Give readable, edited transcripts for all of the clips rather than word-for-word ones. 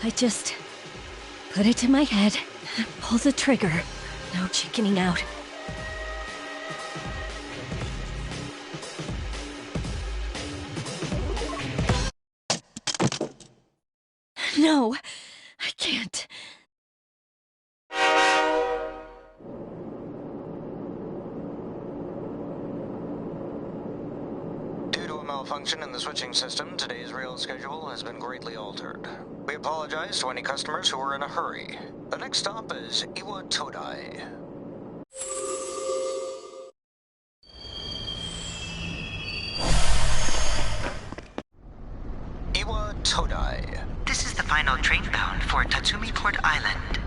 I just put it to my head, pull the trigger. No chickening out. No, I can't. Due to a malfunction in the switching system, today's rail schedule has been greatly altered. We apologize to any customers who are in a hurry. The next stop is Iwa Todai. Iwa Todai. This is the final train bound for Tatsumi Port Island.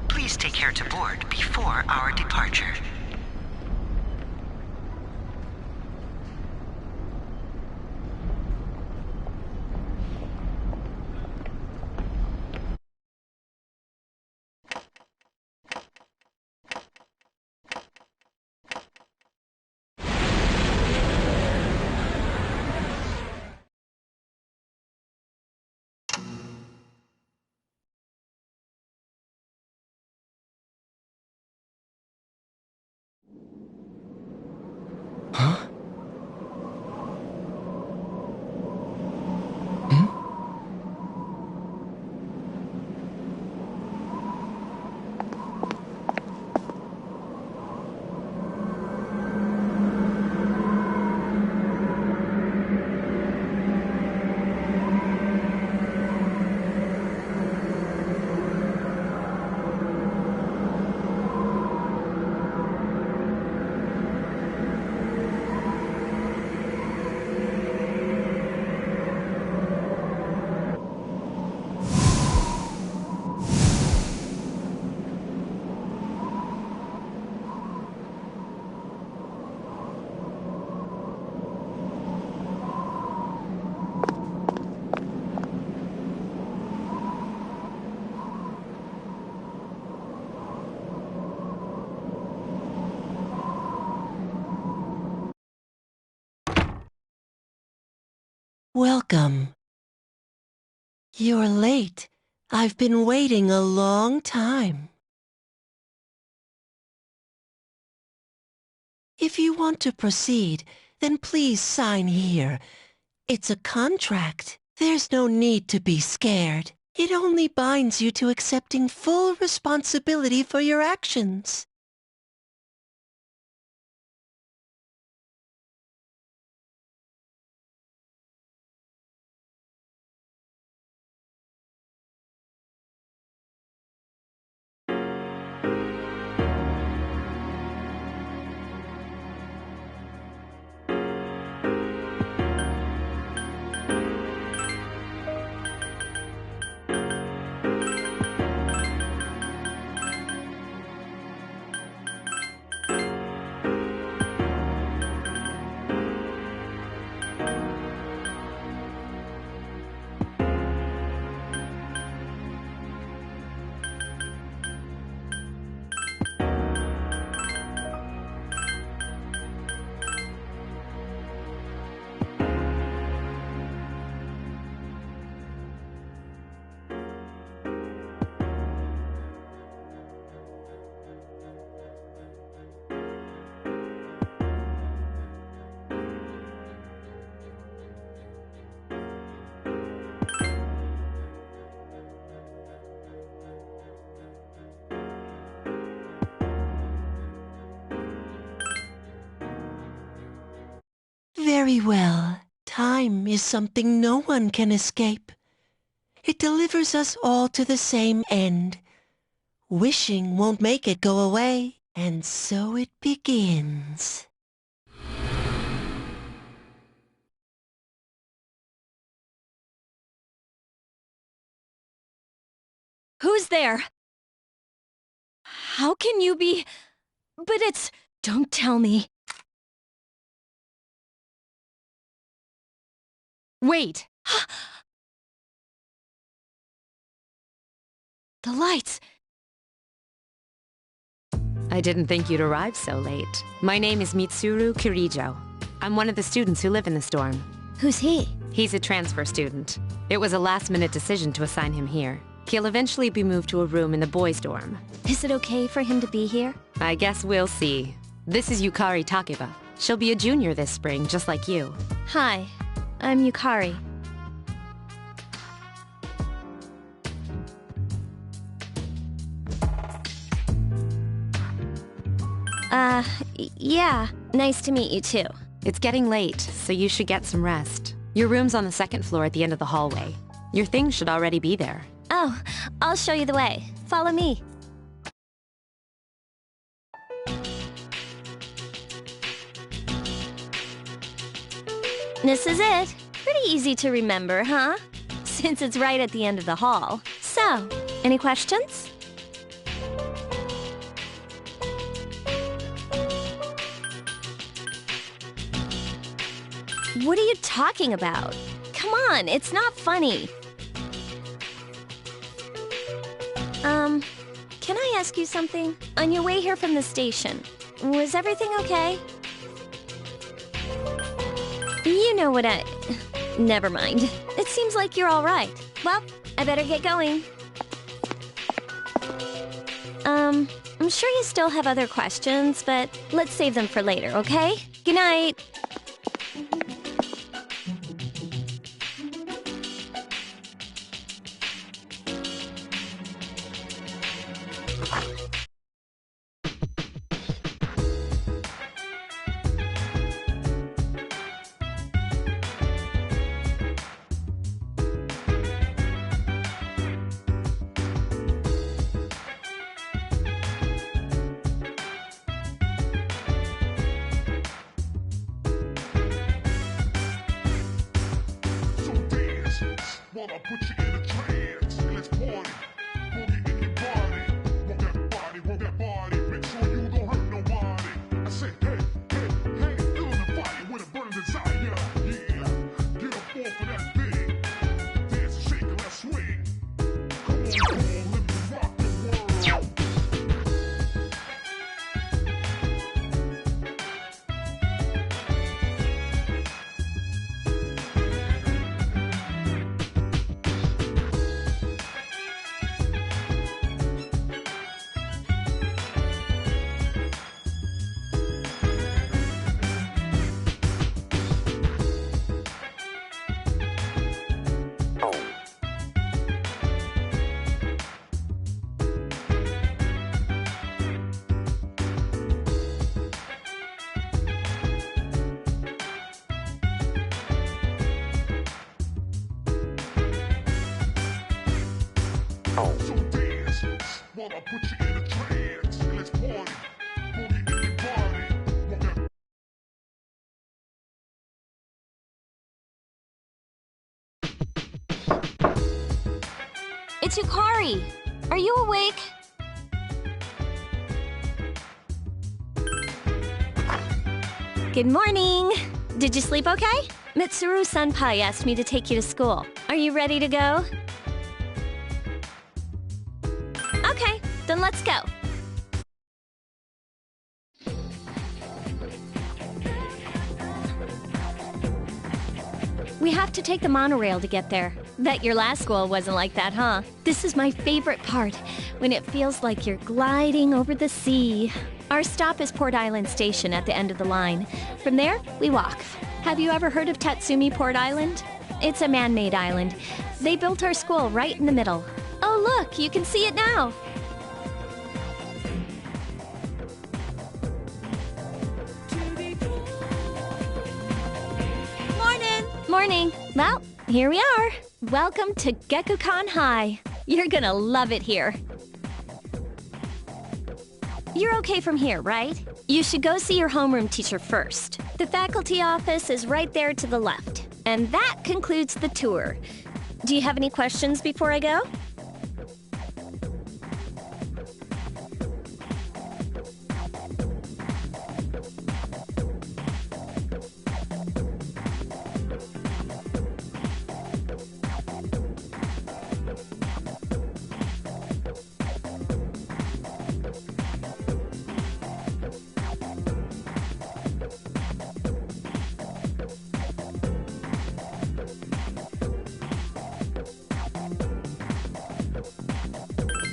Please take care to board before our departure. Welcome. You're late. I've been waiting a long time. If you want to proceed, then please sign here. It's a contract. There's no need to be scared. It only binds you to accepting full responsibility for your actions. Very well. Time is something no one can escape. It delivers us all to the same end. Wishing won't make it go away, and so it begins. Who's there? How can you be... But it's... Don't tell me. Wait! The lights! I didn't think you'd arrive so late. My name is Mitsuru Kirijo. I'm one of the students who live in this dorm. Who's he? He's a transfer student. It was a last-minute decision to assign him here. He'll eventually be moved to a room in the boys' dorm. Is it okay for him to be here? I guess we'll see. This is Yukari Takeba. She'll be a junior this spring, just like you. Hi, I'm Yukari. Yeah. Nice to meet you too. It's getting late, so you should get some rest. Your room's on the second floor at the end of the hallway. Your things should already be there. Oh, I'll show you the way. Follow me. This is it. Pretty easy to remember, huh? Since it's right at the end of the hall. So, any questions? What are you talking about? Come on, it's not funny. Can I ask you something? On your way here from the station, was everything okay? You know what Never mind. It seems like you're all right. Well, I better get going. I'm sure you still have other questions, but let's save them for later, okay? Good night. While I put you in a trance, let's party. Boogie in your body. Walk that body. Make sure you don't hurt nobody. I said, hey, feeling the fire with a burning desire. Yeah, get up off of that thing. Dance and shake and let's swing. Come on, let me rock the world. Wanna put you in a trance. Let's party. Boogie in your body. Want that It's Yukari. Are you awake? Good morning. Did you sleep okay? Mitsuru Senpai asked me to take you to school. Are you ready to go? Okay, then let's go. We have to take the monorail to get there. Bet your last school wasn't like that, huh? This is my favorite part, when it feels like you're gliding over the sea. Our stop is Port Island Station at the end of the line. From there, we walk. Have you ever heard of Tatsumi Port Island? It's a man-made island. They built our school right in the middle. Oh look, you can see it now. Morning. Well, here we are. Welcome to Gekukan High. You're gonna love it here. You're okay from here, right? You should go see your homeroom teacher first. The faculty office is right there to the left. And that concludes the tour. Do you have any questions before I go?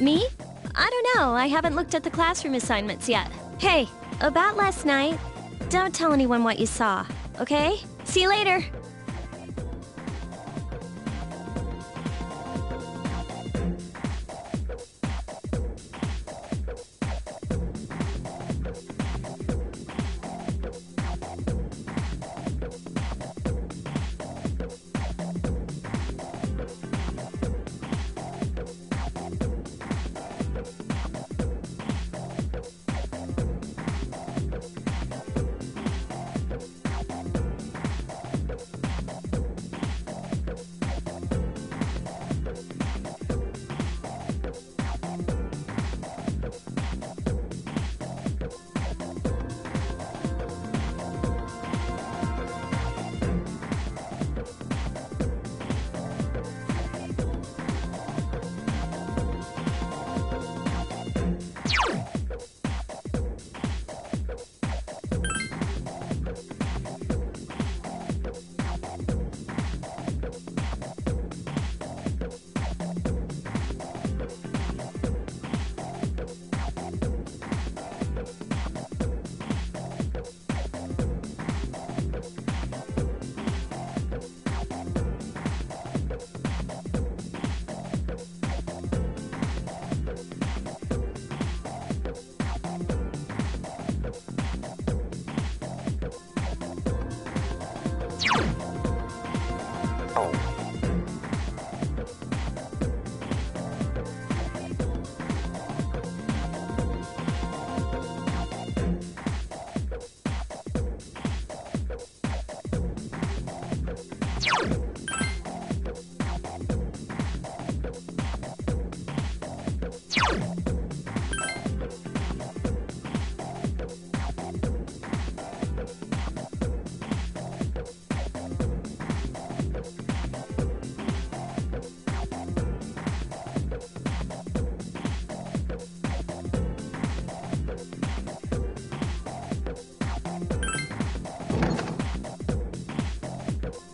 Me? I don't know. I haven't looked at the classroom assignments yet. Hey, about last night, don't tell anyone what you saw, okay? See you later.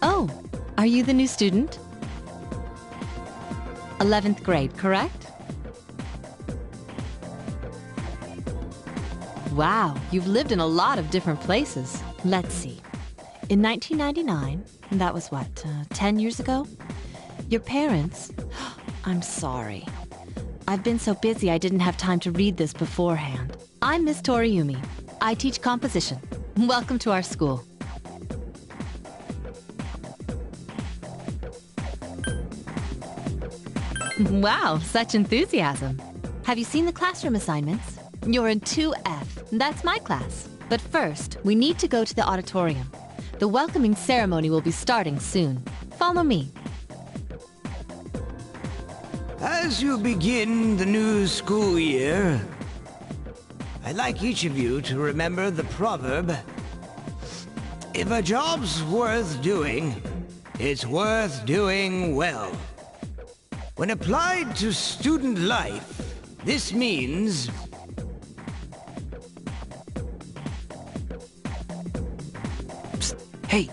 Oh, are you the new student? 11th grade, correct? Wow, you've lived in a lot of different places. Let's see. In 1999, that was what, 10 years ago? Your parents... I'm sorry. I've been so busy I didn't have time to read this beforehand. I'm Miss Toriumi. I teach composition. Welcome to our school. Wow, such enthusiasm. Have you seen the classroom assignments? You're in 2F. That's my class. But first, we need to go to the auditorium. The welcoming ceremony will be starting soon. Follow me. As you begin the new school year, I'd like each of you to remember the proverb, if a job's worth doing, it's worth doing well. When applied to student life, this means Hey!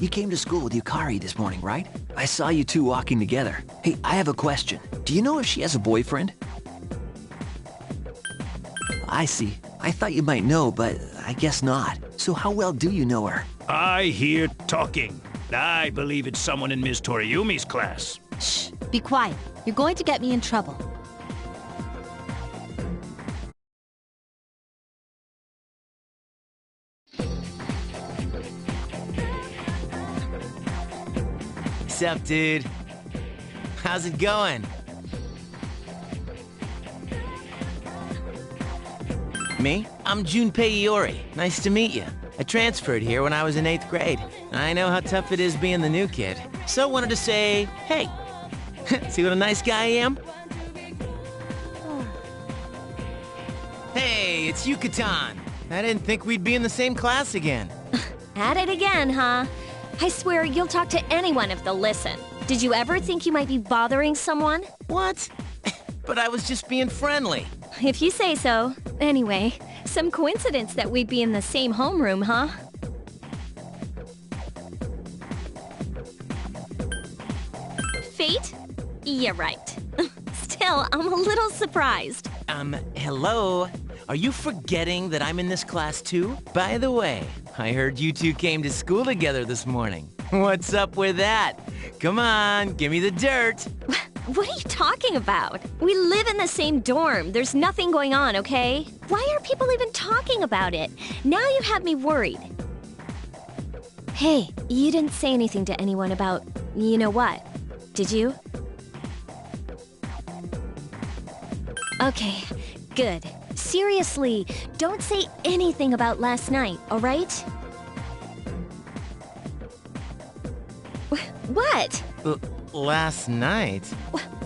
You came to school with Yukari this morning, right? I saw you two walking together. Hey, I have a question. Do you know if she has a boyfriend? I see. I thought you might know, but I guess not. So how well do you know her? I hear talking. I believe it's someone in Ms. Toriumi's class. Shh, be quiet. You're going to get me in trouble. What's up, dude? How's it going? Me? I'm Junpei Iori. Nice to meet you. I transferred here when I was in 8th grade. I know how tough it is being the new kid. So wanted to say, hey. See what a nice guy I am? Hey, it's Yucatan. I didn't think we'd be in the same class again. At it again, huh? I swear you'll talk to anyone if they'll listen. Did you ever think you might be bothering someone? What? But I was just being friendly. If you say so. Anyway, some coincidence that we'd be in the same homeroom, huh? Fate? You're right. Still, I'm a little surprised. Hello? Are you forgetting that I'm in this class too? By the way, I heard you two came to school together this morning. What's up with that? Come on, give me the dirt. What are you talking about? We live in the same dorm. There's nothing going on, okay? Why are people even talking about it? Now you have me worried. Hey, you didn't say anything to anyone about you know what, did you? Okay, good. Seriously, don't say anything about last night, all right? What? Last night?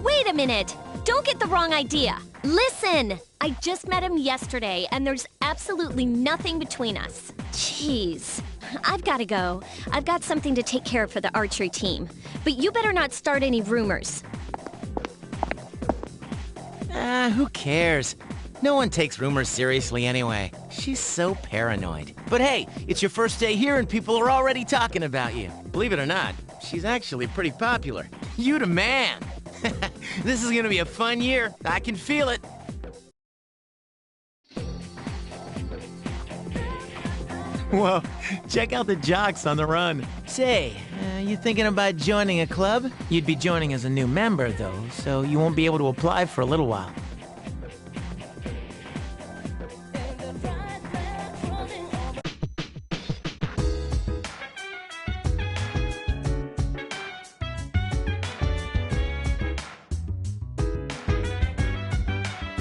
Wait a minute! Don't get the wrong idea! Listen! I just met him yesterday, and there's absolutely nothing between us. Jeez. I've gotta go. I've got something to take care of for the archery team. But you better not start any rumors. Who cares? No one takes rumors seriously anyway. She's so paranoid. But hey, it's your first day here and people are already talking about you. Believe it or not, she's actually pretty popular. You the man! This is gonna be a fun year. I can feel it. Whoa, check out the jocks on the run. Say, you thinking about joining a club? You'd be joining as a new member, though, so you won't be able to apply for a little while.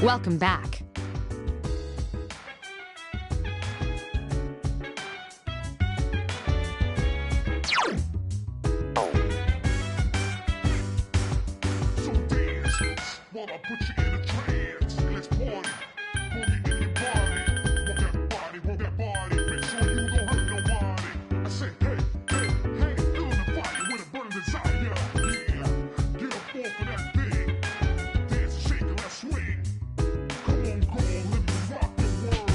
Welcome back. So dance, while I put you in a trance. Let's party, boogie in your body. Work that body, make sure you don't hurt nobody. I say, hey, feeling the fire with a burning desire. Yeah, get up off of that thing. Dance and shake and let's swing. Come on, let me rock the world.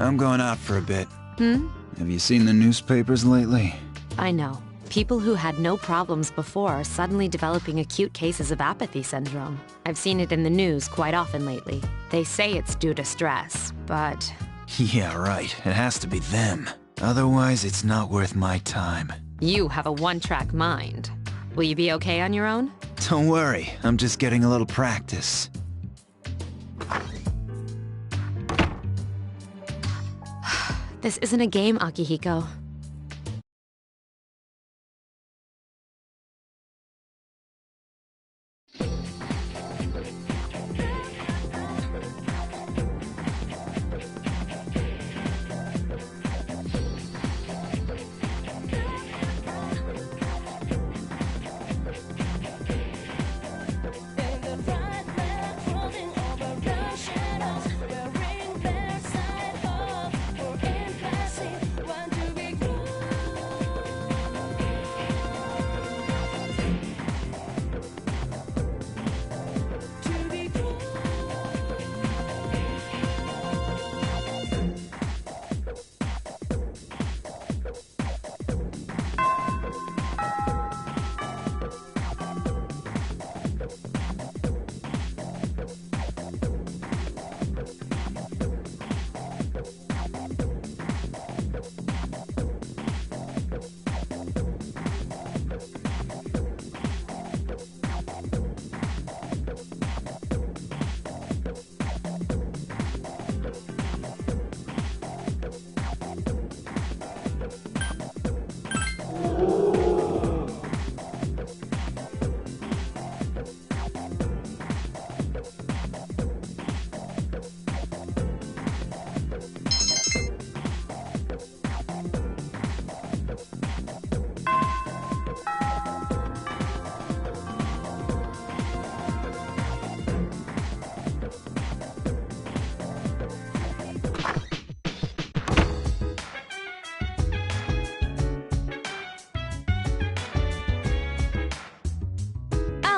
I'm going out for a bit. Hmm? Have you seen the newspapers lately? I know. People who had no problems before are suddenly developing acute cases of apathy syndrome. I've seen it in the news quite often lately. They say it's due to stress, but... Yeah, right. It has to be them. Otherwise, it's not worth my time. You have a one-track mind. Will you be okay on your own? Don't worry, I'm just getting a little practice. This isn't a game, Akihiko.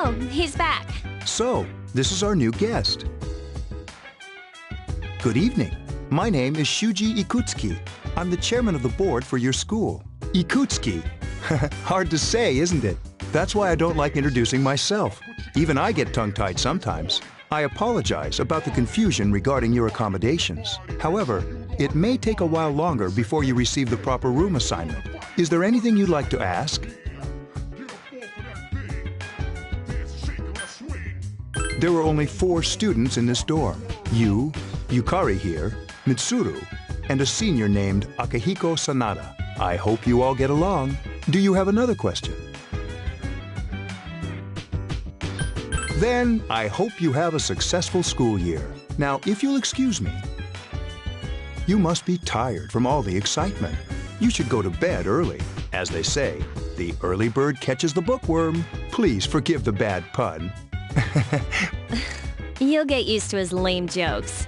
Oh, he's back. So, this is our new guest. Good evening. My name is Shuji Ikutsuki. I'm the chairman of the board for your school. Ikutsuki. Hard to say, isn't it? That's why I don't like introducing myself. Even I get tongue-tied sometimes. I apologize about the confusion regarding your accommodations. However, it may take a while longer before you receive the proper room assignment. Is there anything you'd like to ask? There are only 4 students in this dorm. You, Yukari here, Mitsuru, and a senior named Akihiko Sanada. I hope you all get along. Do you have another question? Then, I hope you have a successful school year. Now, if you'll excuse me, you must be tired from all the excitement. You should go to bed early. As they say, the early bird catches the bookworm. Please forgive the bad pun. You'll get used to his lame jokes.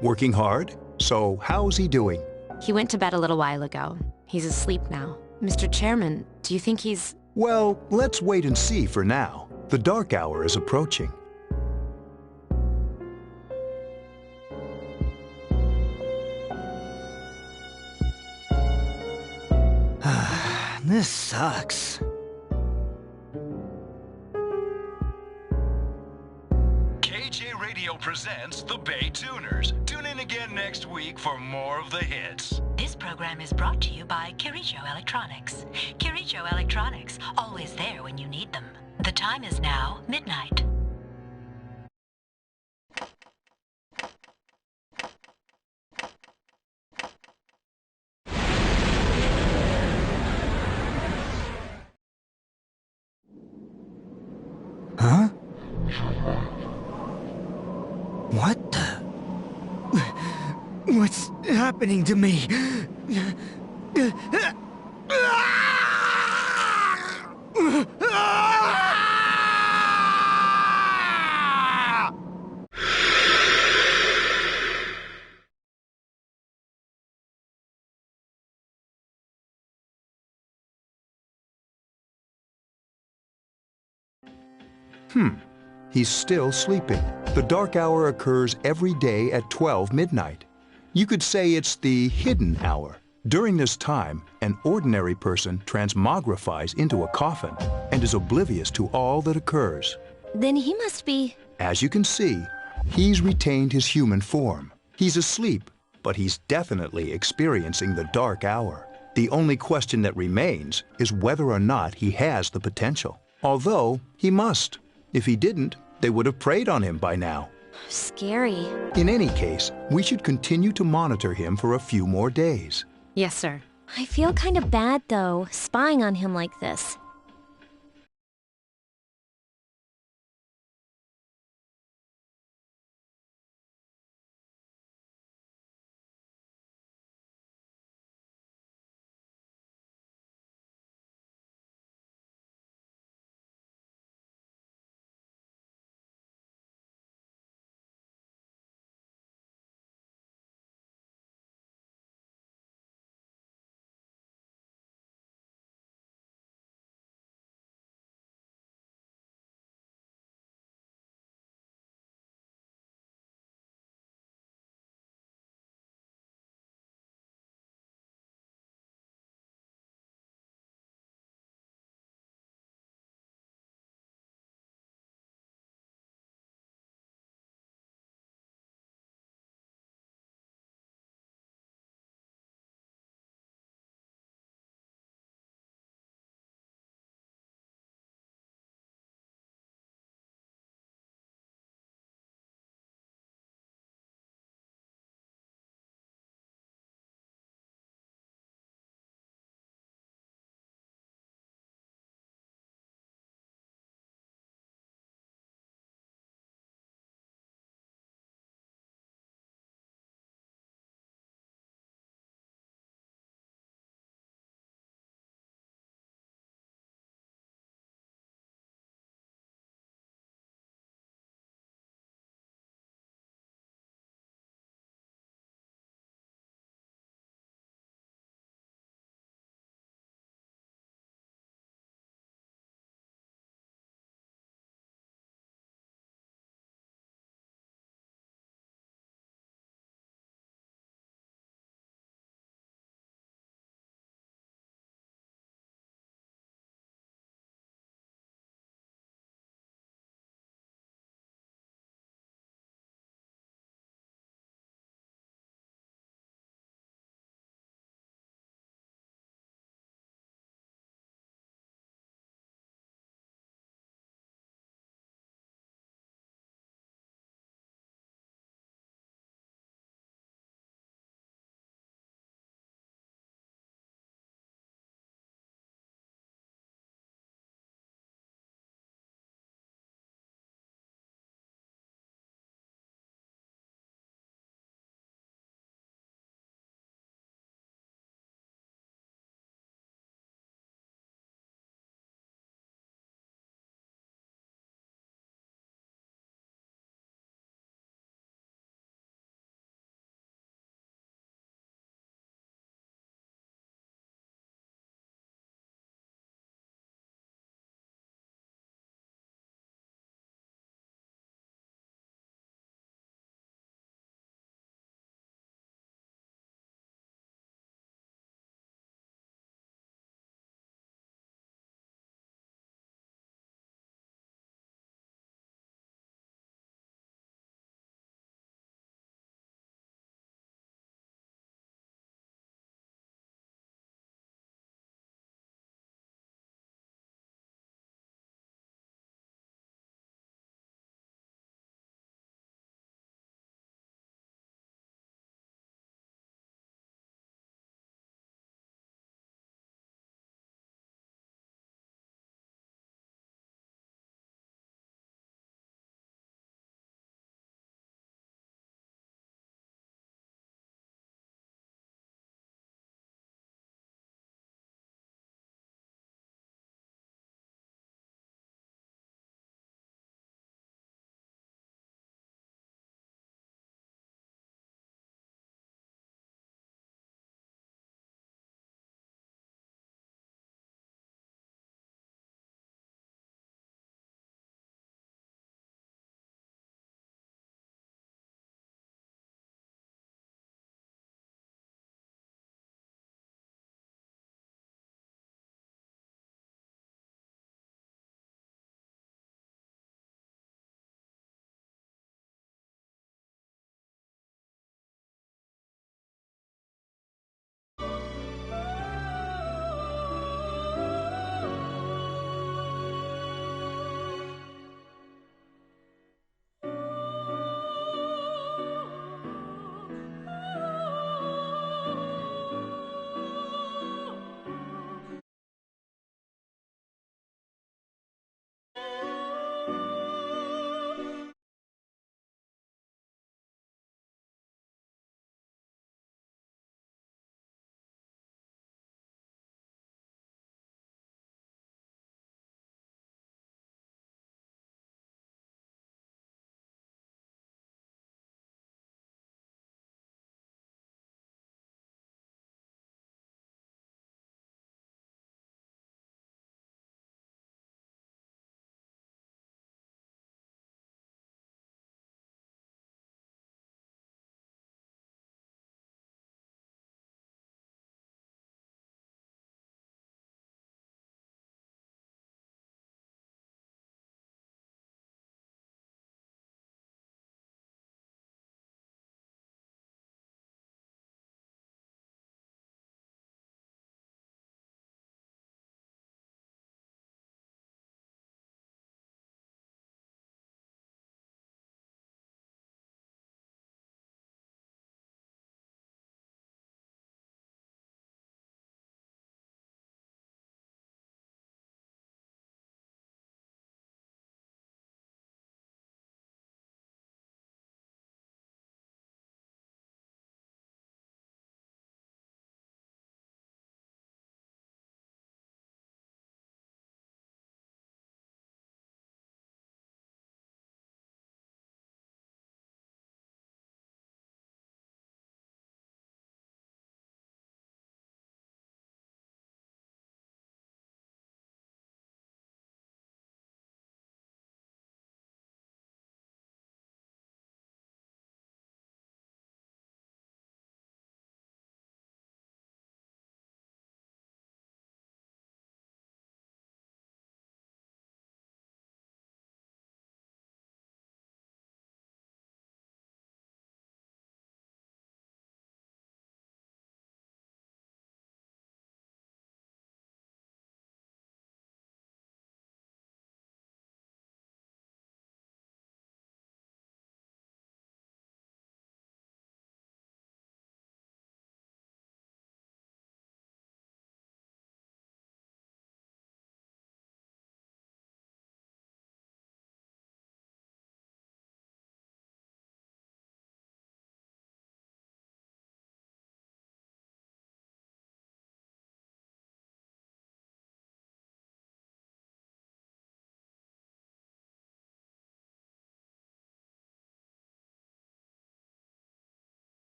Working hard? So, how's he doing? He went to bed a little while ago. He's asleep now. Mr. Chairman, do you think he's... Well, let's wait and see for now. The dark hour is approaching. This sucks. KJ Radio presents the Bay Tuners. Tune in again next week for more of the hits. This program is brought to you by Kirijo Electronics. Kirijo Electronics, always there when you need them. The time is now midnight. Huh? What the? What's happening to me? He's still sleeping. The dark hour occurs every day at 12 midnight. You could say it's the hidden hour. During this time, an ordinary person transmogrifies into a coffin and is oblivious to all that occurs. Then he must be... As you can see, he's retained his human form. He's asleep, but he's definitely experiencing the dark hour. The only question that remains is whether or not he has the potential. Although, he must. If he didn't, they would have preyed on him by now. Scary. In any case, we should continue to monitor him for a few more days. Yes, sir. I feel kind of bad, though, spying on him like this.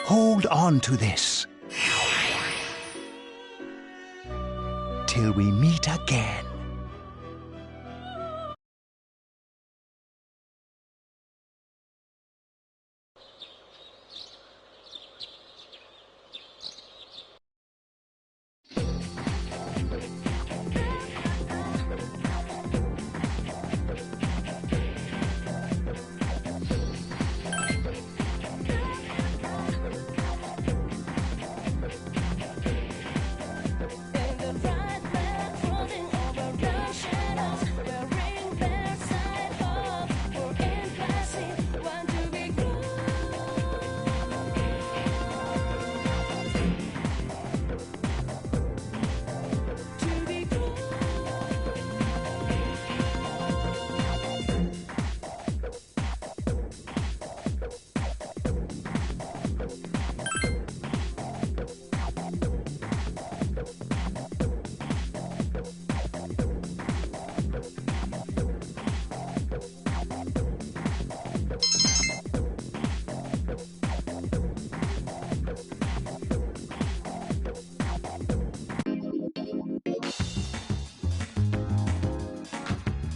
Hold on to this. Till we meet again.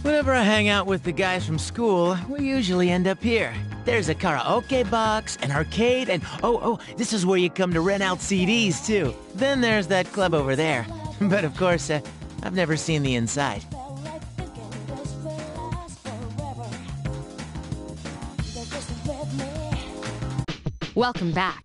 Whenever I hang out with the guys from school, we usually end up here. There's a karaoke box, an arcade, and oh, this is where you come to rent out CDs, too. Then there's that club over there. But of course, I've never seen the inside. Welcome back.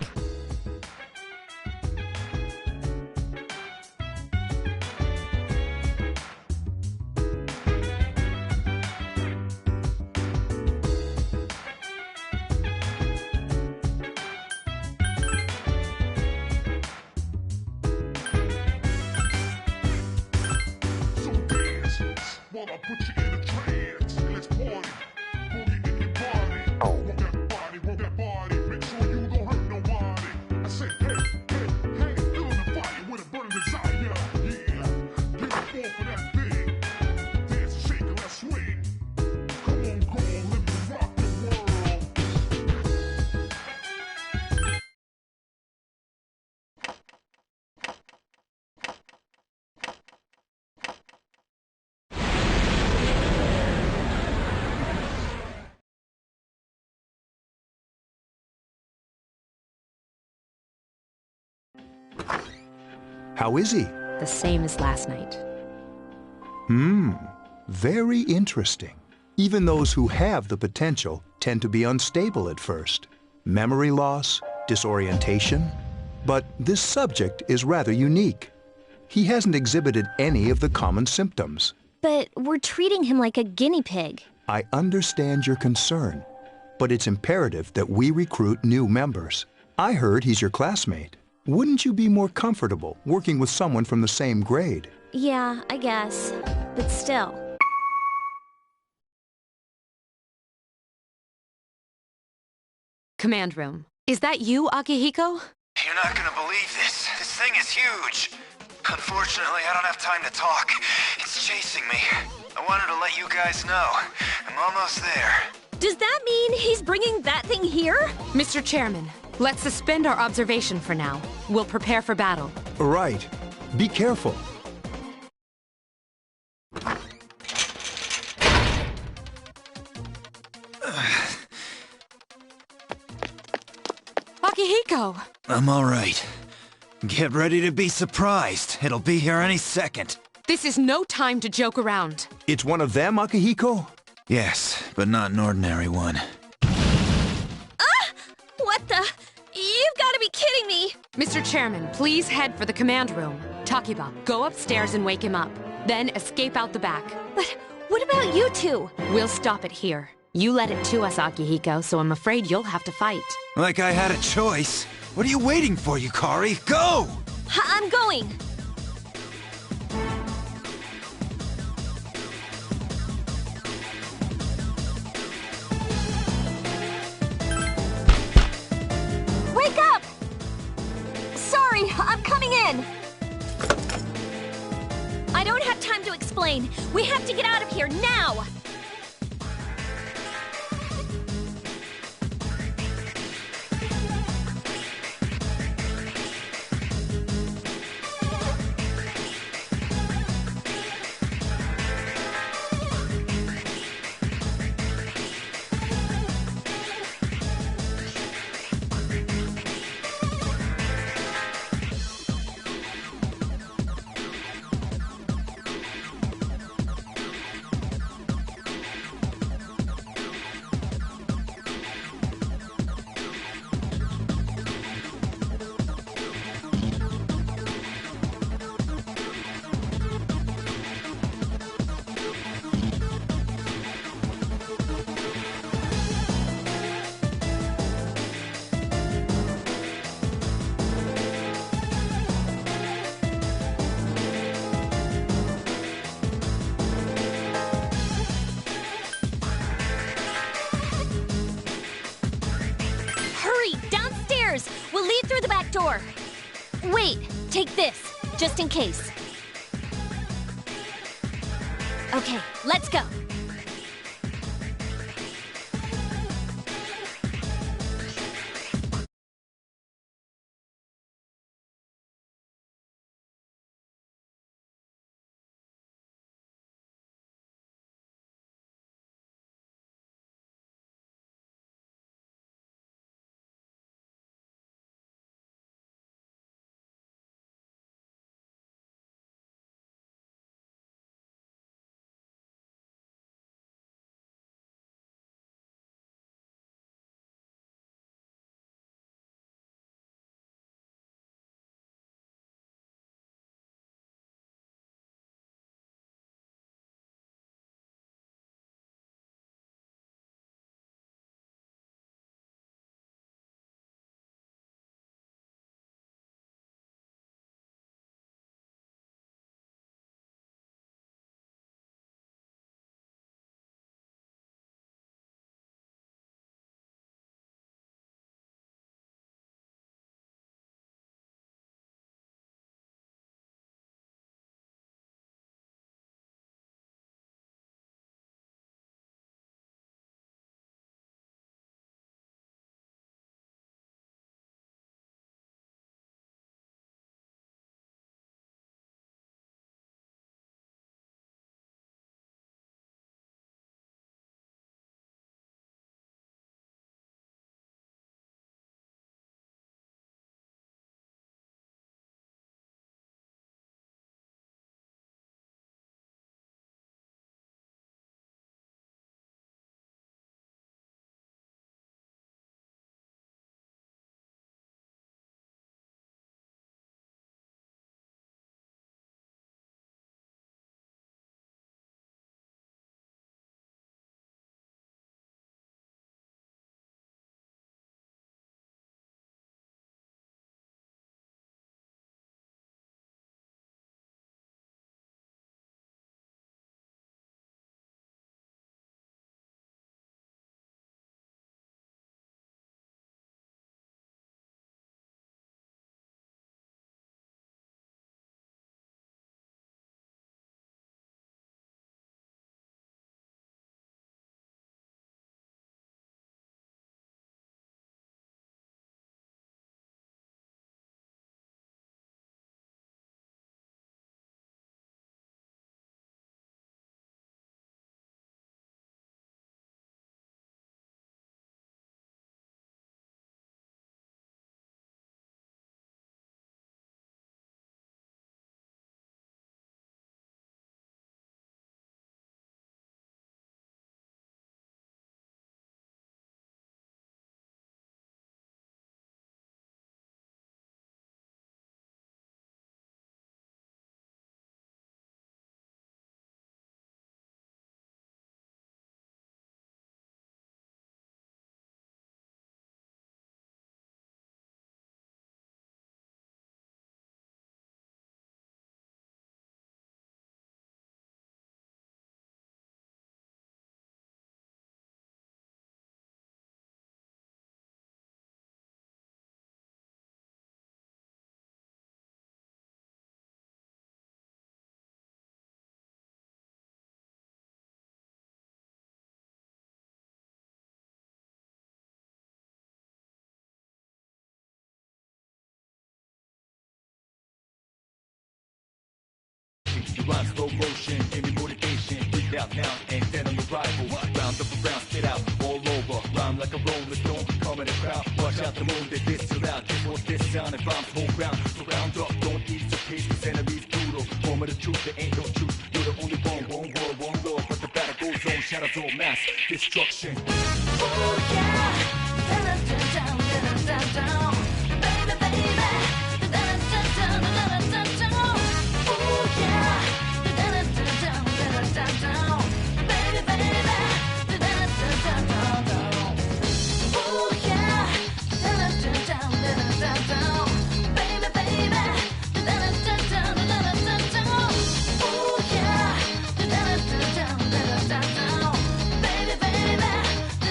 Wanna put you in a trance. Let's party. Boogie in your body. Rock that body. Make sure you don't hurt nobody. I said, hey, feeling the fire with a burning desire. Yeah, get a fall for that thing. Dance and shake and let's swing. Come on, girl, let me rock the world. How is he? The same as last night. Very interesting. Even those who have the potential tend to be unstable at first. Memory loss, disorientation. But this subject is rather unique. He hasn't exhibited any of the common symptoms. But we're treating him like a guinea pig. I understand your concern, but it's imperative that we recruit new members. I heard he's your classmate. Wouldn't you be more comfortable working with someone from the same grade? Yeah, I guess. But still. Command room. Is that you, Akihiko? You're not gonna believe this. This thing is huge. Unfortunately, I don't have time to talk. It's chasing me. I wanted to let you guys know. I'm almost there. Does that mean he's bringing that thing here? Mr. Chairman, let's suspend our observation for now. We'll prepare for battle. Right. Be careful. Akihiko! I'm all right. Get ready to be surprised. It'll be here any second. This is no time to joke around. It's one of them, Akihiko? Yes, but not an ordinary one. What the? You've got to be kidding me! Mr. Chairman, please head for the command room. Takiba, go upstairs and wake him up. Then escape out the back. But what about you two? We'll stop it here. You led it to us, Akihiko, so I'm afraid you'll have to fight. Like I had a choice. What are you waiting for, Yukari? Go! I'm going! Wake up! Sorry, I'm coming in! I don't have time to explain. We have to get out of here now! stairs. We'll lead through the back door. Wait, take this, just in case. Okay, let's go. You run slow motion, give me motivation. Breathe out now and then on the rival. Round up around, spit out all over. Rhyme like a rolling stone, come in the crowd. Watch out the moon, they diss too loud. This was this sound and rhymes whole ground. So round up, don't ease your pace, cause enemies brutal. Form of the truth, there ain't no truth. You're the only one world, one law. But the battle goes on, shadows all mass destruction. Oh yeah, down, down, down, down, down, baby, baby, down, down, down, down, down, down. Oh yeah, down, down, down, down, down, baby, baby, down, down, down, down, down. Oh yeah, down, down, down, down, down, baby, baby, down, down, down, down, down. Oh yeah, down, down, down, down, down, baby, baby, down,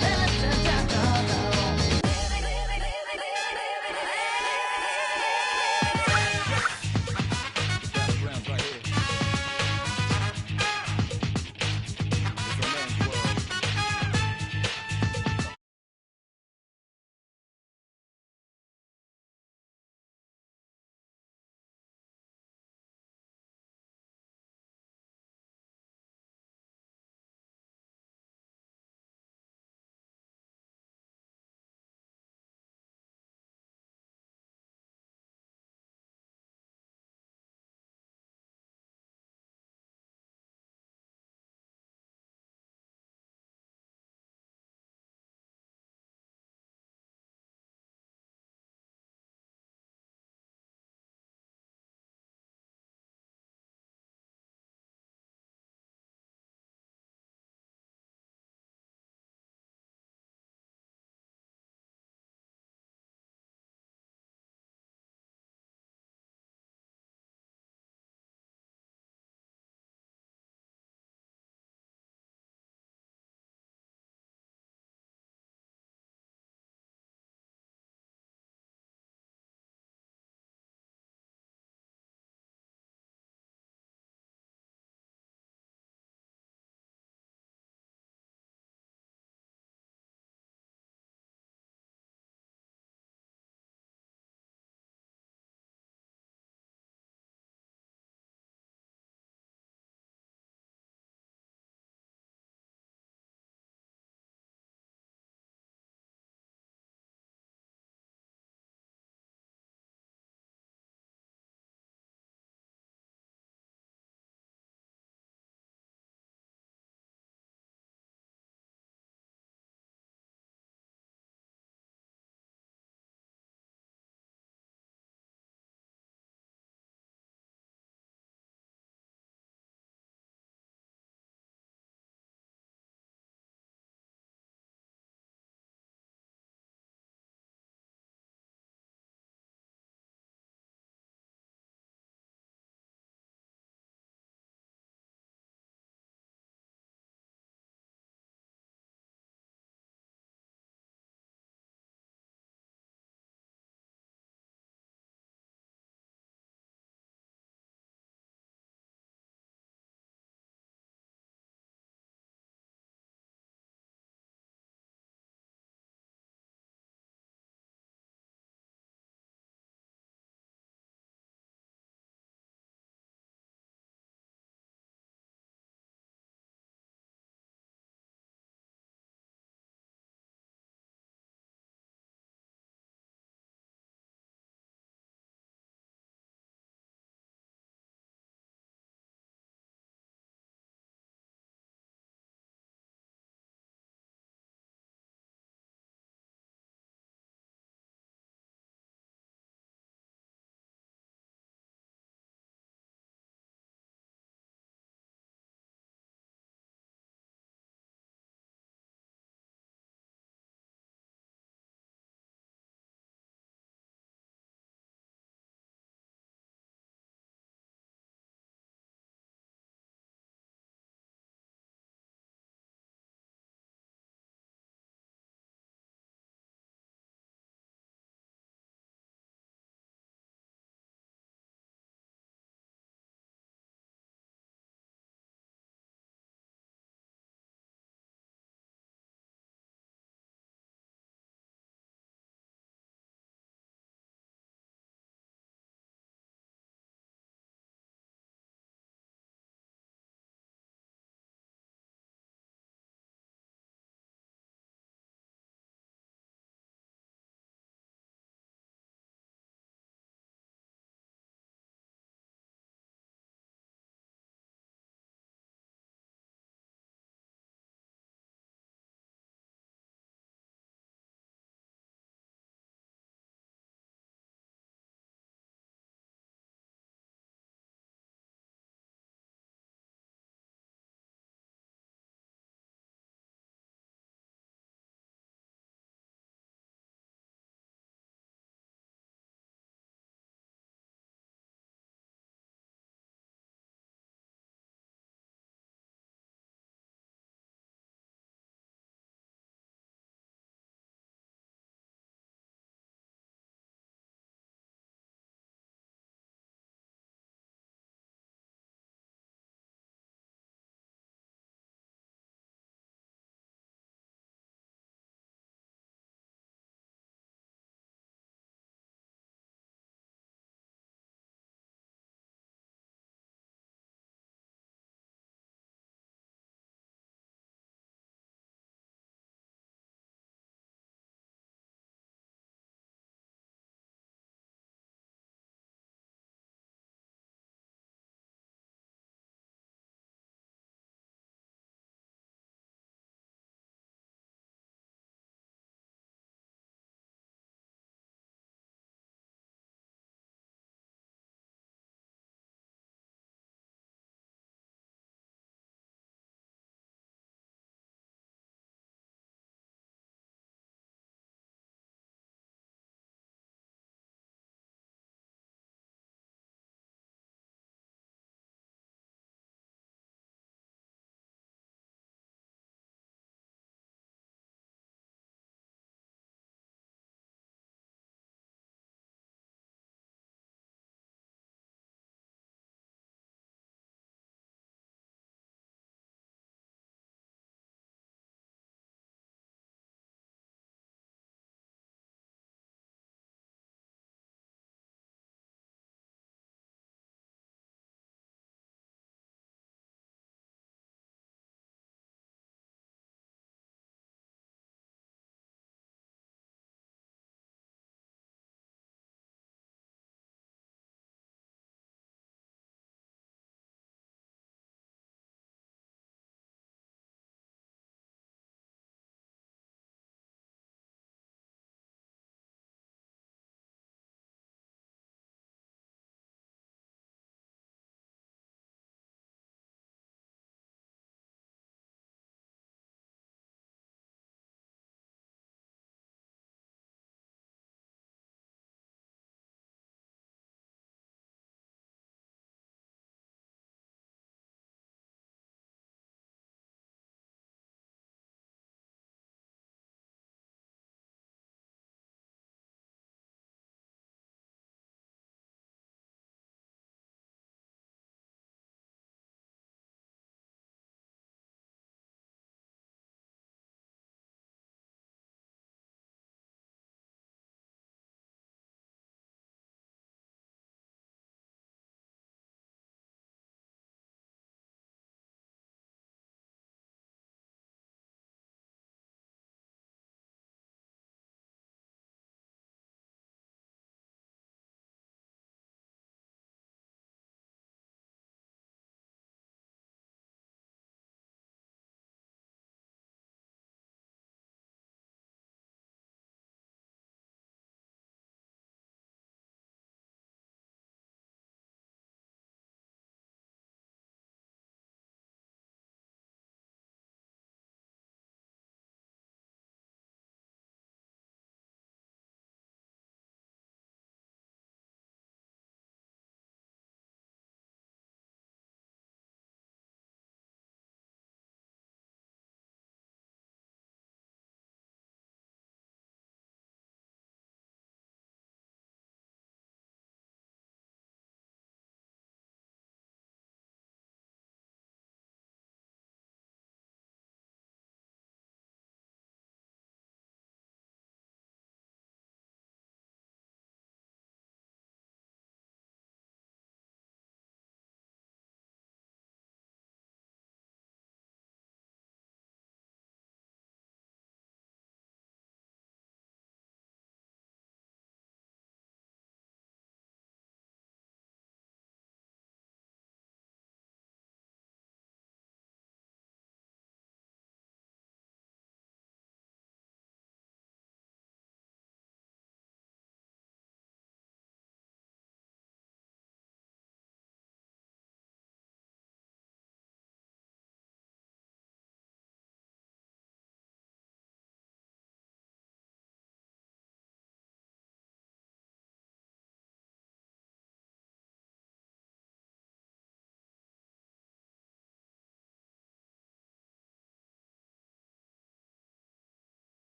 down, down, down.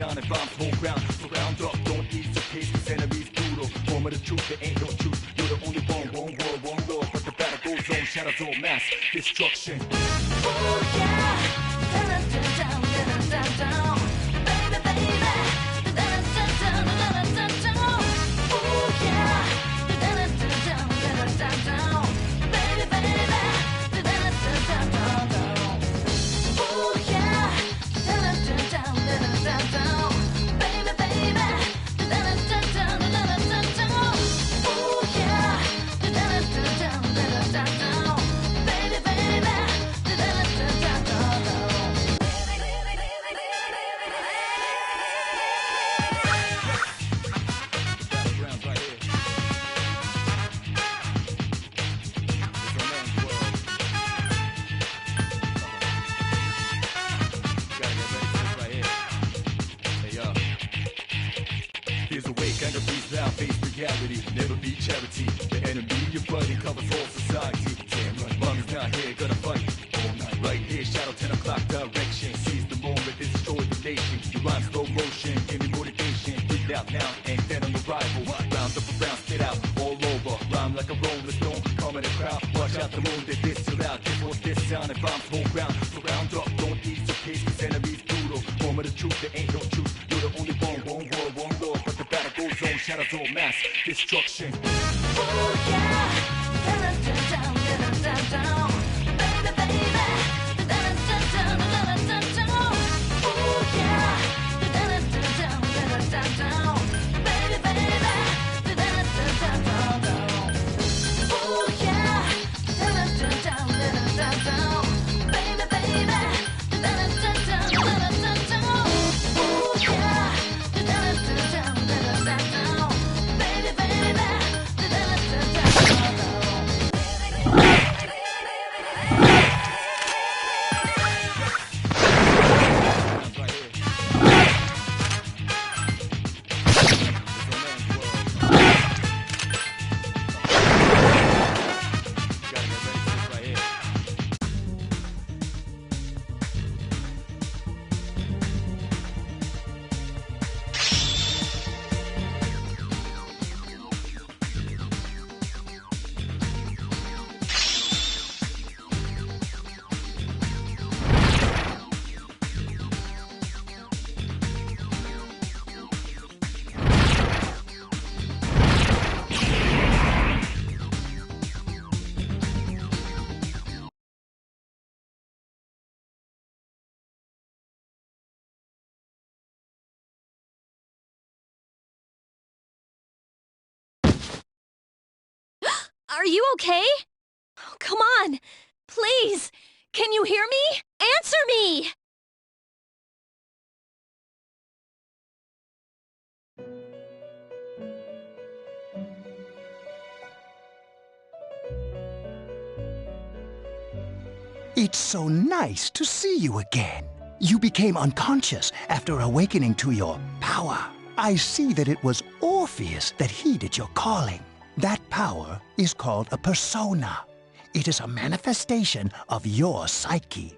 down and bombs whole ground. So round up, don't ease your pace, cause enemies brutal. Moment of truth, there ain't no truth. You're the only one world, one law. But the battle goes on, shadows all mass destruction. Ooh yeah, down, baby, baby, down. Ooh yeah, down, baby, baby, down. Ooh yeah, down, baby, baby, down. Ooh yeah, down, baby, baby, Battlegrounds right here. It's a man's world. Gotta get ready for this right here. Hey, yo. Here's a wake, anger beats down, face reality. Never be charity. The enemy you're fighting covers all society. Damn right, mom is not here, gonna fight all night. Right here, shadow 10 o'clock direction. Seize the moment, destroy the nation. You rhyme slow motion, give me motivation. Breathe out now, and then on arrival. Round up around, spit out all over. Rhyme like a rolling stone, come in the crowd. Watch out the moon, they diss you loud. This was this sound and bombs whole ground. So round up, don't ease your pace, cause enemies brutal. Moment of truth, there ain't no truth. You're the only one world, one law. But the battle goes on, shadows all mass destruction. Ooh yeah, down, baby, baby, down. Ooh yeah, down, baby, baby, down. Ooh yeah, down, baby, baby, down. Ooh yeah, down, baby, baby, down. Are you okay? Oh, come on. Please. Can you hear me? Answer me! It's so nice to see you again. You became unconscious after awakening to your power. I see that it was Orpheus that heeded your calling. That power is called a persona. It is a manifestation of your psyche.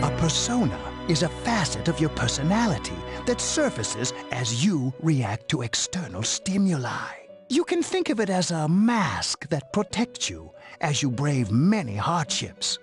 A persona is a facet of your personality that surfaces as you react to external stimuli. You can think of it as a mask that protects you as you brave many hardships.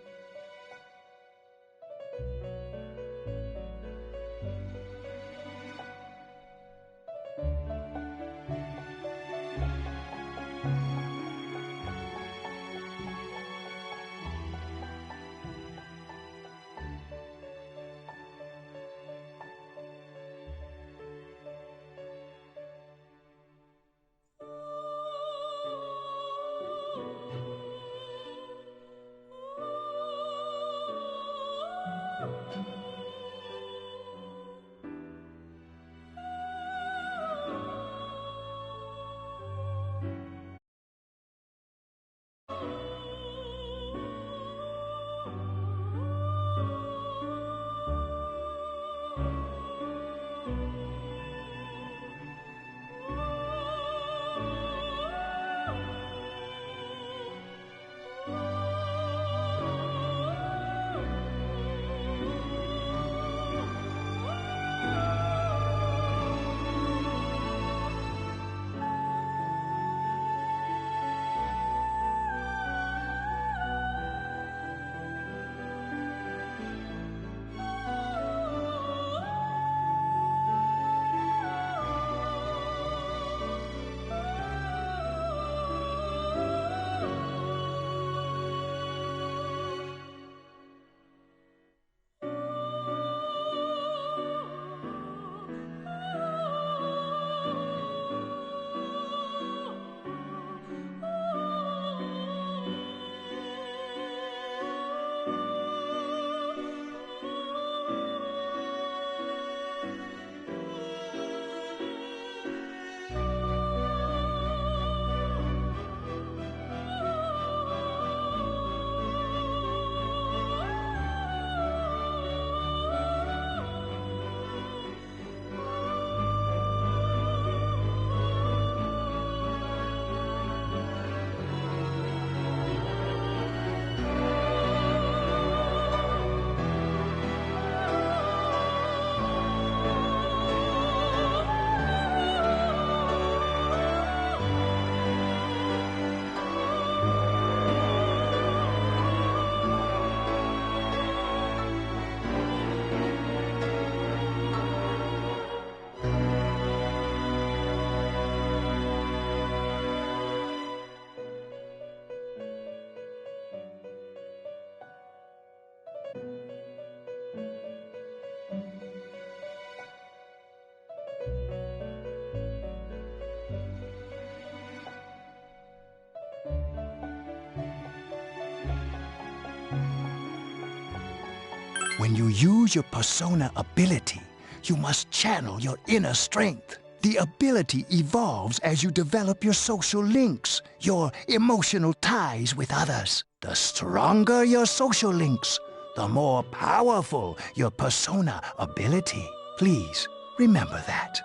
When you use your persona ability, you must channel your inner strength. The ability evolves as you develop your social links, your emotional ties with others. The stronger your social links, the more powerful your persona ability. Please remember that.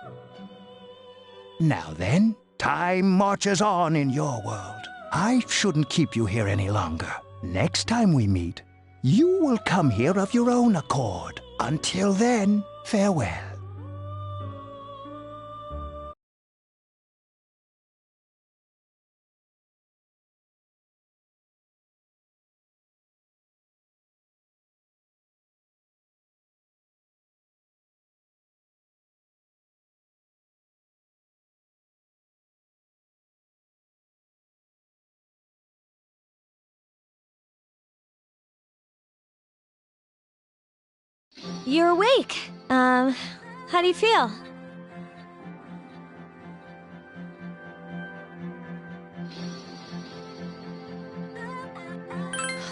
Now then, time marches on in your world. I shouldn't keep you here any longer. Next time we meet, you will come here of your own accord. Until then, farewell. You're awake. How do you feel?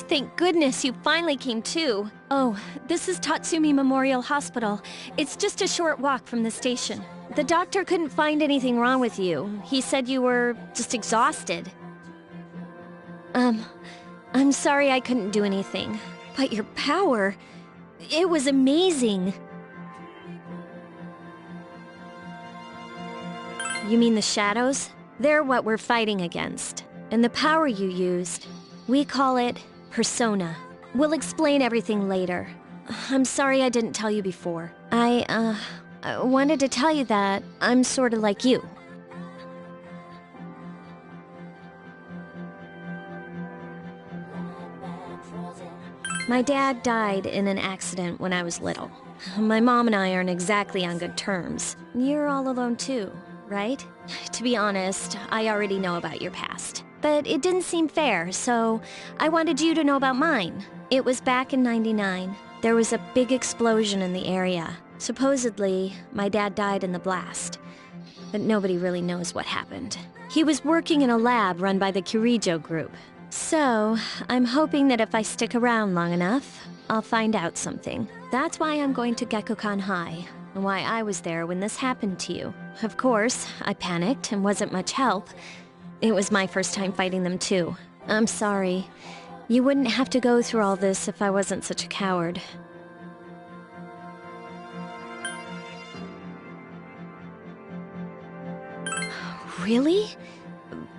Thank goodness you finally came to. Oh, this is Tatsumi Memorial Hospital. It's just a short walk from the station. The doctor couldn't find anything wrong with you. He said you were just exhausted. I'm sorry I couldn't do anything. But your power... it was amazing. You mean the shadows? They're what we're fighting against. And the power you used, we call it persona. We'll explain everything later. I'm sorry I didn't tell you before. I wanted to tell you that I'm sort of like you. My dad died in an accident when I was little. My mom and I aren't exactly on good terms. You're all alone too, right? To be honest, I already know about your past. But it didn't seem fair, so I wanted you to know about mine. It was back in '99. There was a big explosion in the area. Supposedly, my dad died in the blast. But nobody really knows what happened. He was working in a lab run by the Kirijo group. So, I'm hoping that if I stick around long enough, I'll find out something. That's why I'm going to Gekkoukan High, and why I was there when this happened to you. Of course, I panicked and wasn't much help. It was my first time fighting them too. I'm sorry. You wouldn't have to go through all this if I wasn't such a coward. Really?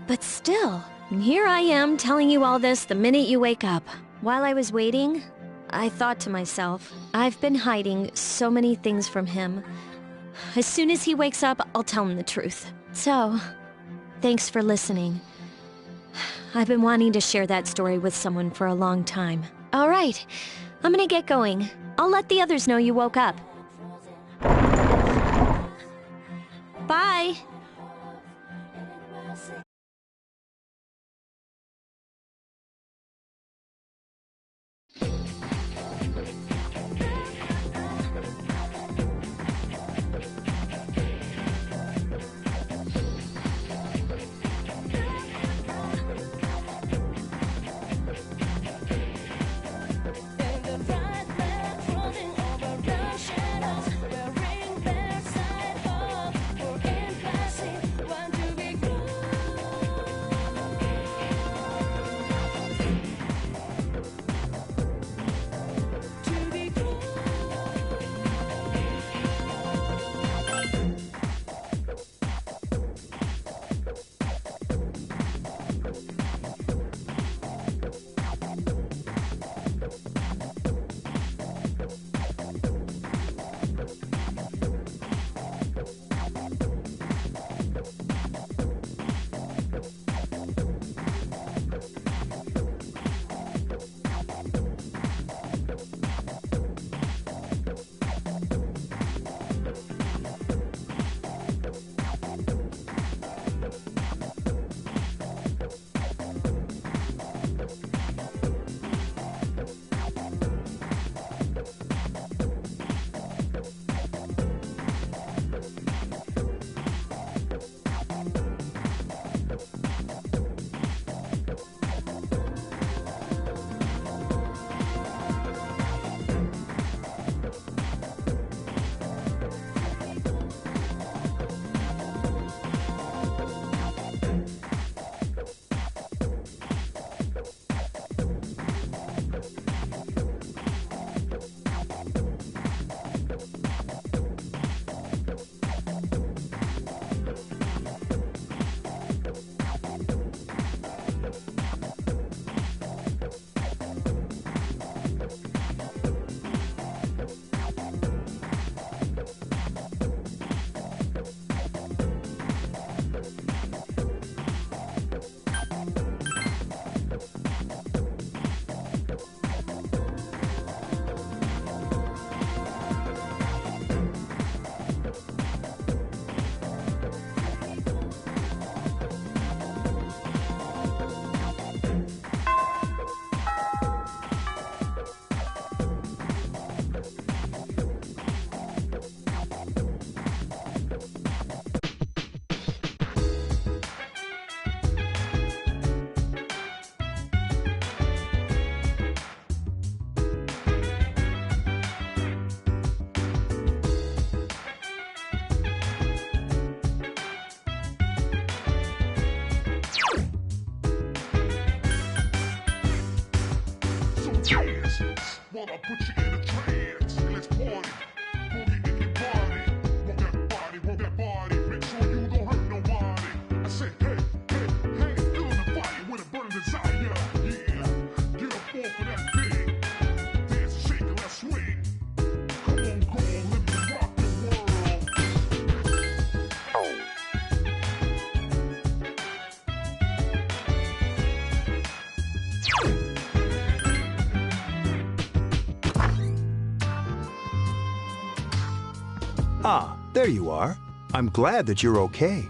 But still... here I am telling you all this the minute you wake up. While I was waiting, I thought to myself, I've been hiding so many things from him. As soon as he wakes up, I'll tell him the truth. So, thanks for listening. I've been wanting to share that story with someone for a long time. All right, I'm gonna get going. I'll let the others know you woke up. Bye! There you are. I'm glad that you're okay.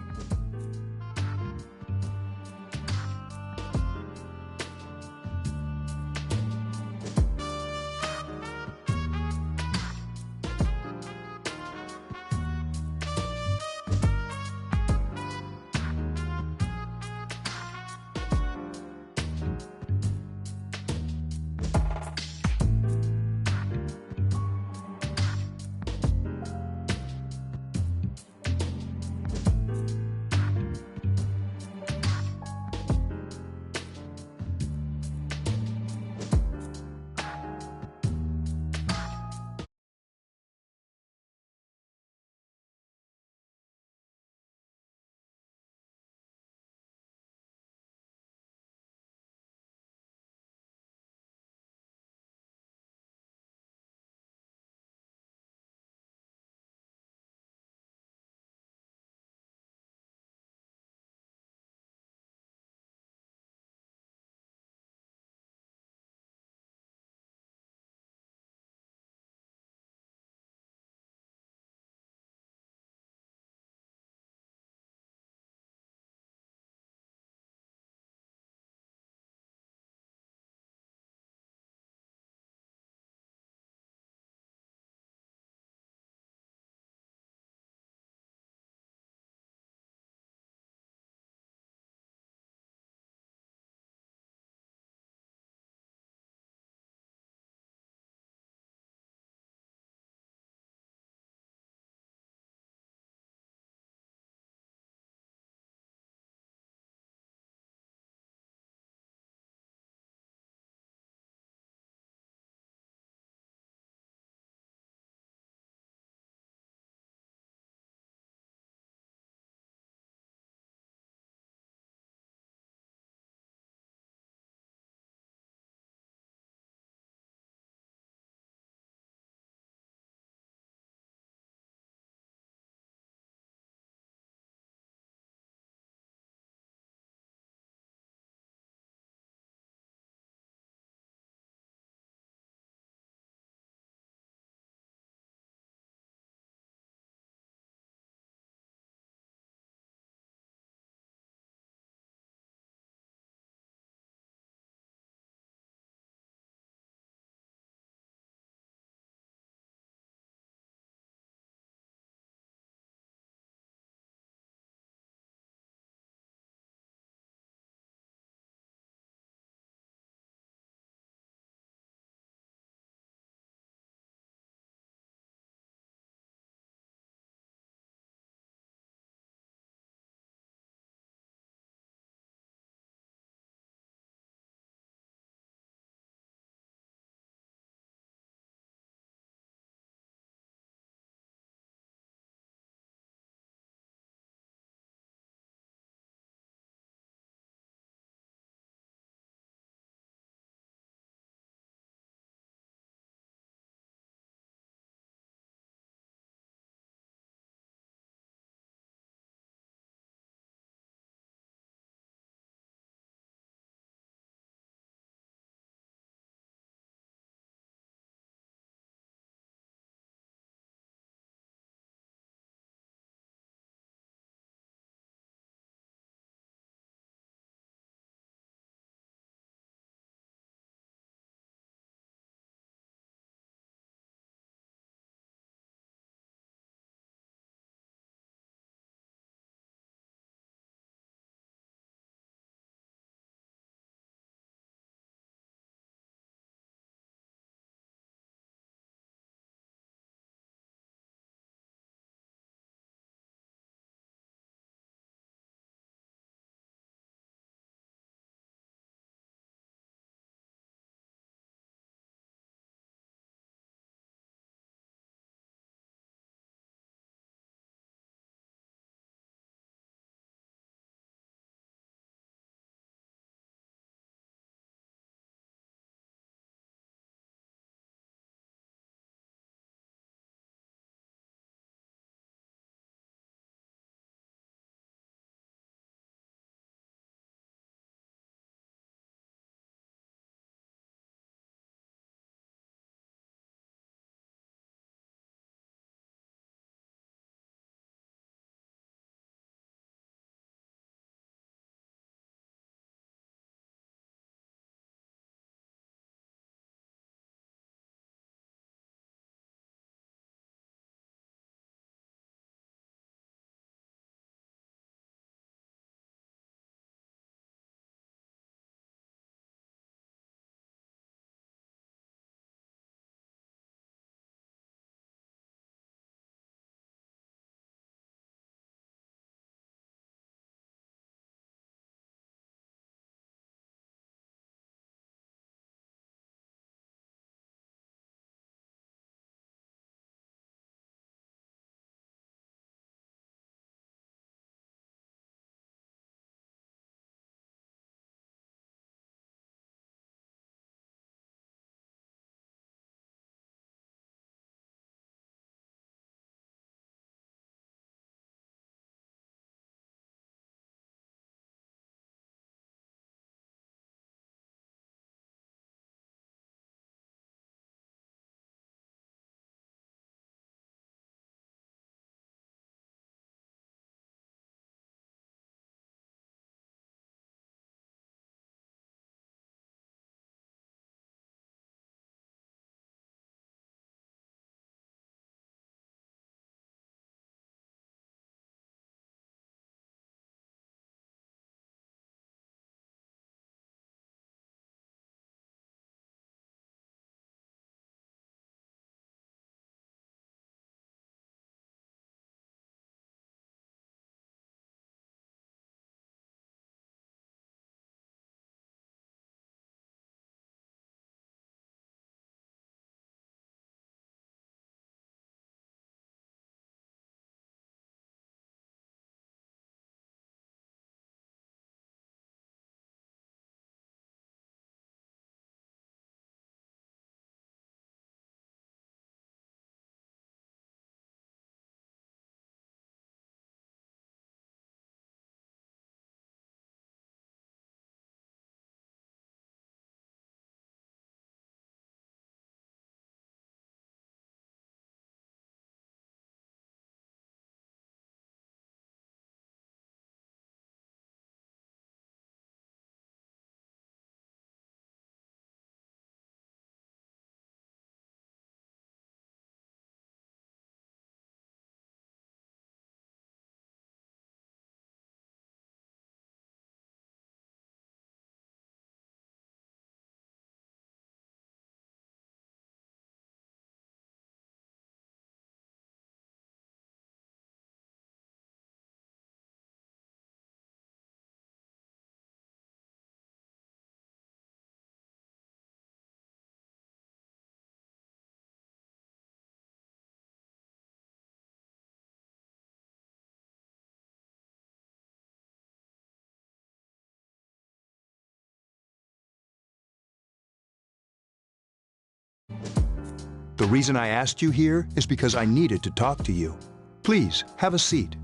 The reason I asked you here is because I needed to talk to you. Please, have a seat.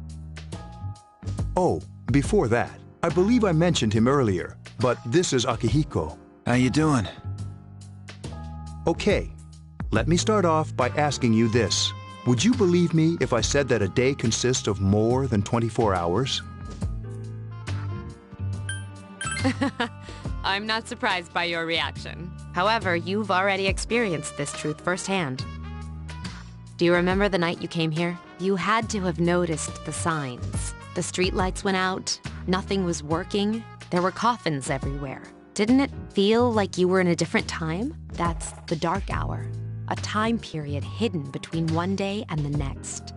Oh, before that, I believe I mentioned him earlier, but this is Akihiko. How you doing? Okay, let me start off by asking you this. Would you believe me if I said that a day consists of more than 24 hours? I'm not surprised by your reaction. However, you've already experienced this truth firsthand. Do you remember the night you came here? You had to have noticed the signs. The streetlights went out, nothing was working, there were coffins everywhere. Didn't it feel like you were in a different time? That's the dark hour, a time period hidden between one day and the next.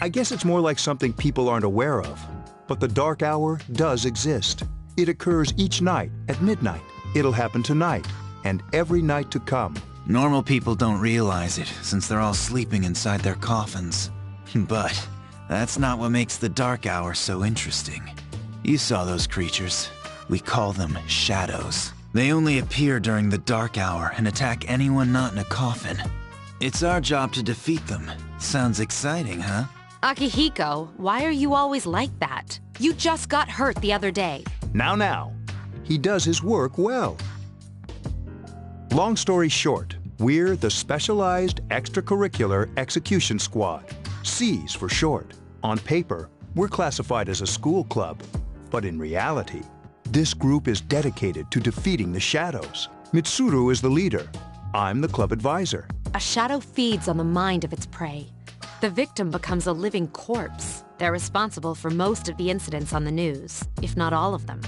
I guess it's more like something people aren't aware of. But the dark hour does exist. It occurs each night at midnight. It'll happen tonight, and every night to come. Normal people don't realize it, since they're all sleeping inside their coffins. But that's not what makes the dark hour so interesting. You saw those creatures. We call them shadows. They only appear during the dark hour and attack anyone not in a coffin. It's our job to defeat them. Sounds exciting, huh? Akihiko, why are you always like that? You just got hurt the other day. Now. He does his work well. Long story short, we're the Specialized Extracurricular Execution Squad. SEAS for short. On paper, we're classified as a school club. But in reality, this group is dedicated to defeating the shadows. Mitsuru is the leader. I'm the club advisor. A shadow feeds on the mind of its prey. The victim becomes a living corpse. They're responsible for most of the incidents on the news, if not all of them.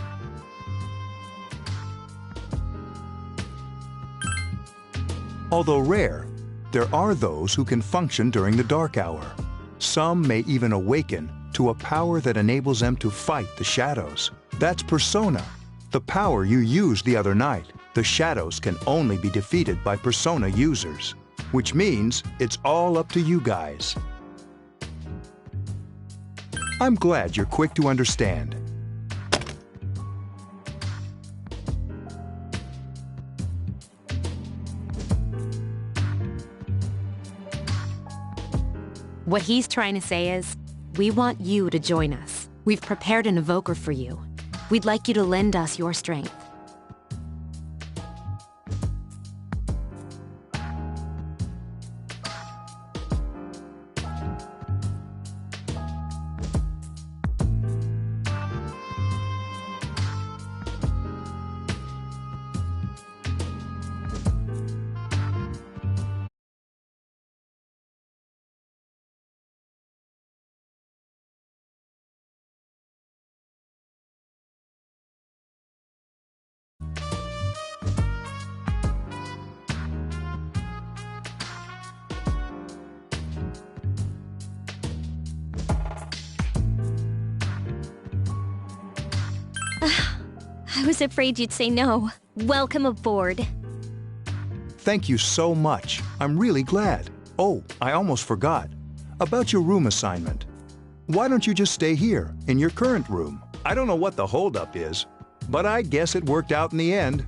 Although rare, there are those who can function during the dark hour. Some may even awaken to a power that enables them to fight the shadows. That's Persona, the power you used the other night. The shadows can only be defeated by Persona users, which means it's all up to you guys. I'm glad you're quick to understand. What he's trying to say is, we want you to join us. We've prepared an evoker for you. We'd like you to lend us your strength. I was afraid you'd say no. Welcome aboard. Thank you so much. I'm really glad. Oh, I almost forgot. About your room assignment. Why don't you just stay here, in your current room? I don't know what the holdup is, but I guess it worked out in the end.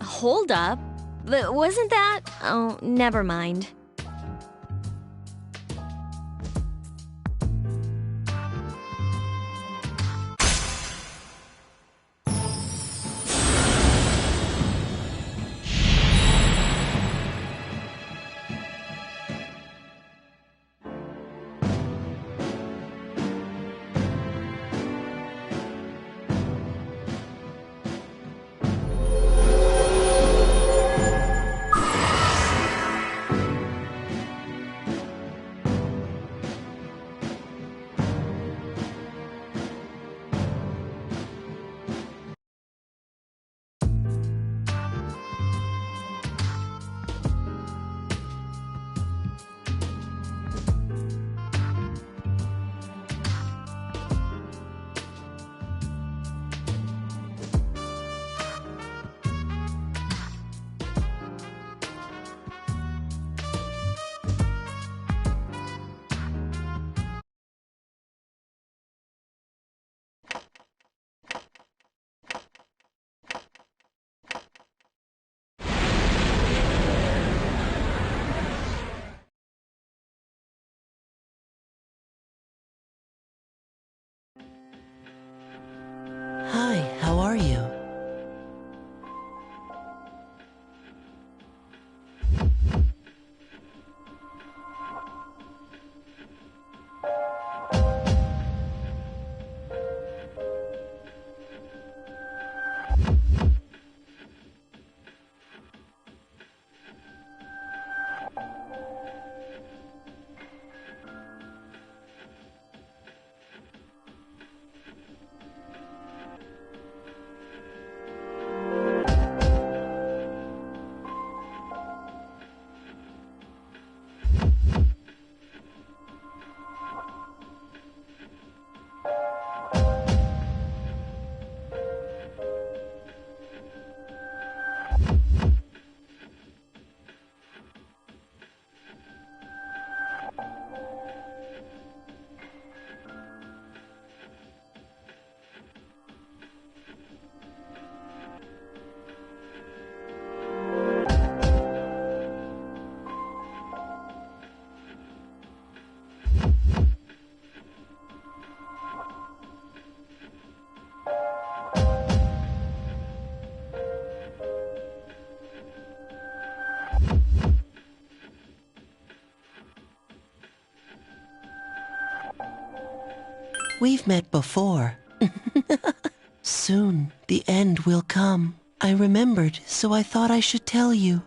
Hold up? Wasn't that? Oh, never mind. Hi, how are you? We've met before. Soon, the end will come. I remembered, so I thought I should tell you.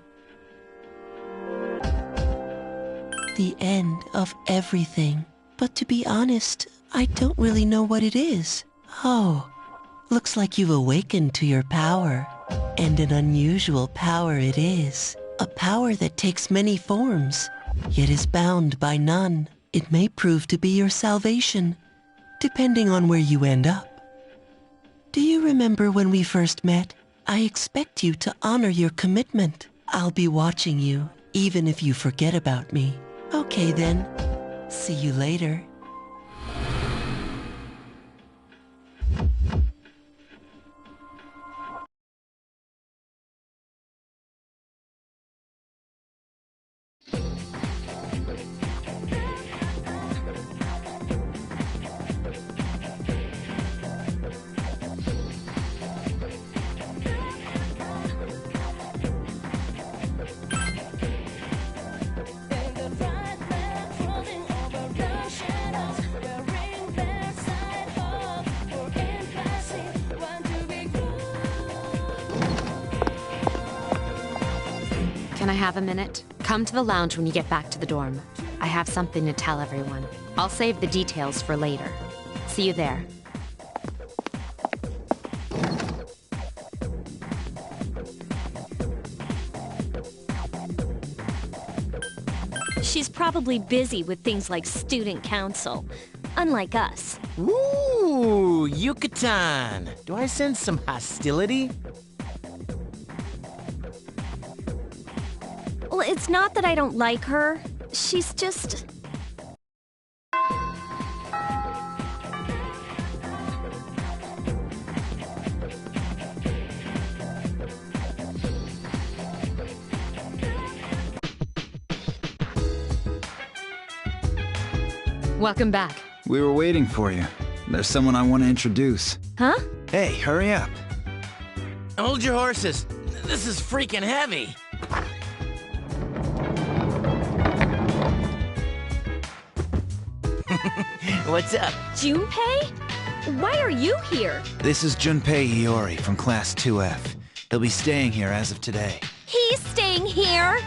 The end of everything. But to be honest, I don't really know what it is. Oh, looks like you've awakened to your power. And an unusual power it is. A power that takes many forms, yet is bound by none. It may prove to be your salvation, depending on where you end up. Do you remember when we first met? I expect you to honor your commitment. I'll be watching you, even if you forget about me. Okay then. See you later. Can I have a minute? Come to the lounge when you get back to the dorm. I have something to tell everyone. I'll save the details for later. See you there. She's probably busy with things like student council, unlike us. Ooh, Yucatan! Do I sense some hostility? Well, it's not that I don't like her. She's just... Welcome back. We were waiting for you. There's someone I want to introduce. Huh? Hey, hurry up. Hold your horses. This is freaking heavy. What's up? Junpei? Why are you here? This is Junpei Iori from Class 2F. He'll be staying here as of today. He's staying here?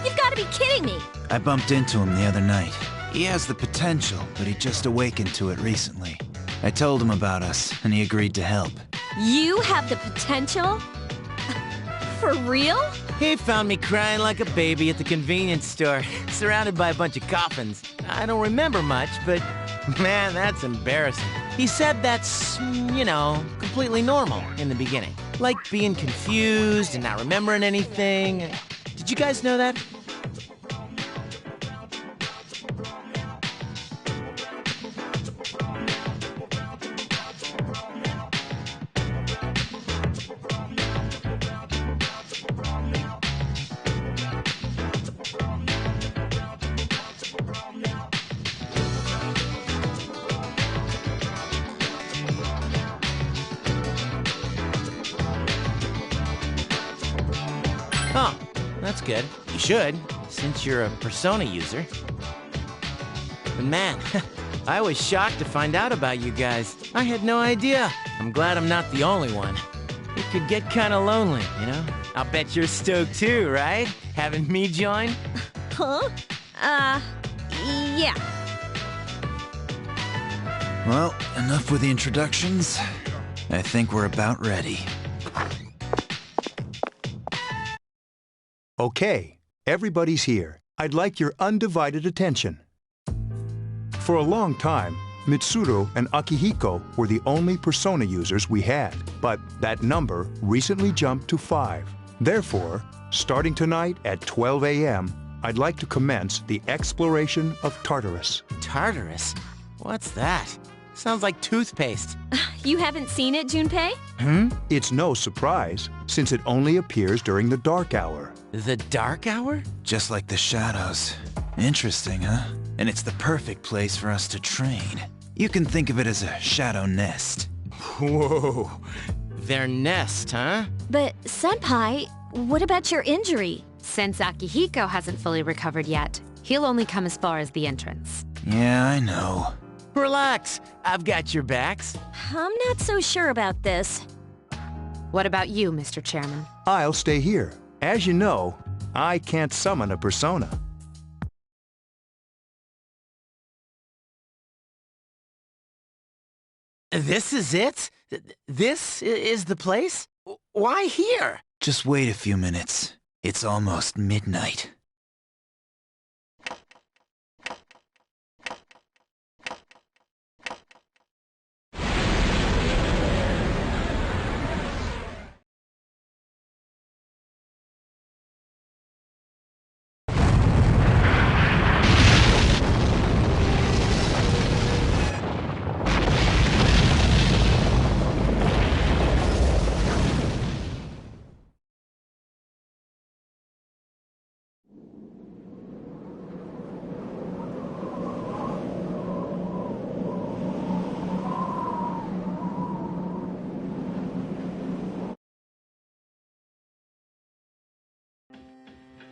You've got to be kidding me. I bumped into him the other night. He has the potential, but he just awakened to it recently. I told him about us, and he agreed to help. You have the potential? For real? He found me crying like a baby at the convenience store, surrounded by a bunch of coffins. I don't remember much, but man, that's embarrassing. He said that's, completely normal in the beginning. Like being confused and not remembering anything. Did you guys know that? Oh, that's good. You should, since you're a Persona user. But man, I was shocked to find out about you guys. I had no idea. I'm glad I'm not the only one. It could get kinda lonely, you know? I'll bet you're stoked too, right? Having me join? Huh? Yeah. Well, enough with the introductions. I think we're about ready. Okay, everybody's here. I'd like your undivided attention. For a long time, Mitsuru and Akihiko were the only Persona users we had, but that number recently jumped to 5. Therefore, starting tonight at 12 a.m., I'd like to commence the exploration of Tartarus. Tartarus? What's that? Sounds like toothpaste. You haven't seen it, Junpei? It's no surprise, since it only appears during the dark hour. The dark hour? Just like the shadows. Interesting, huh? And it's the perfect place for us to train. You can think of it as a shadow nest. Whoa. Their nest, huh? But, Senpai, what about your injury? Since Akihiko hasn't fully recovered yet, he'll only come as far as the entrance. Yeah, I know. Relax. I've got your backs. I'm not so sure about this. What about you, Mr. Chairman? I'll stay here. As you know, I can't summon a Persona. This is it? This is the place? Why here? Just wait a few minutes. It's almost midnight.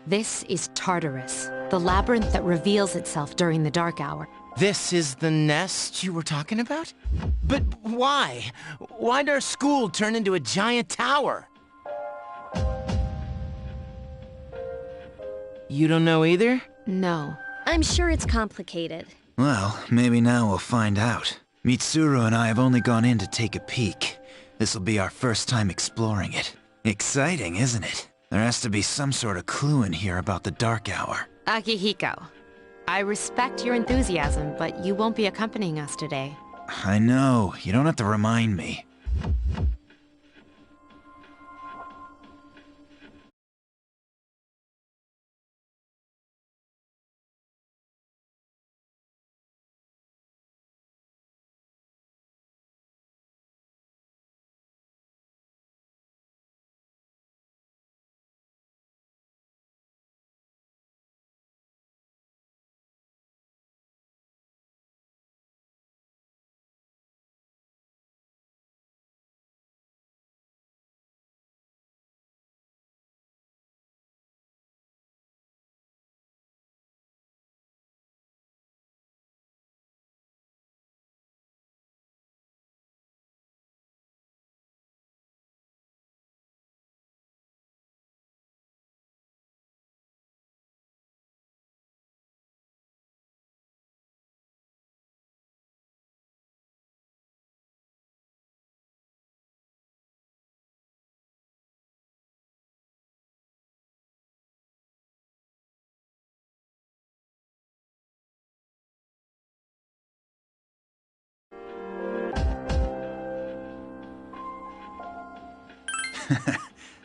This is Tartarus, the labyrinth that reveals itself during the dark hour. This is the nest you were talking about? But why? Why'd our school turn into a giant tower? You don't know either? No. I'm sure it's complicated. Well, maybe now we'll find out. Mitsuru and I have only gone in to take a peek. This'll be our first time exploring it. Exciting, isn't it? There has to be some sort of clue in here about the dark hour. Akihiko, I respect your enthusiasm, but you won't be accompanying us today. I know. You don't have to remind me.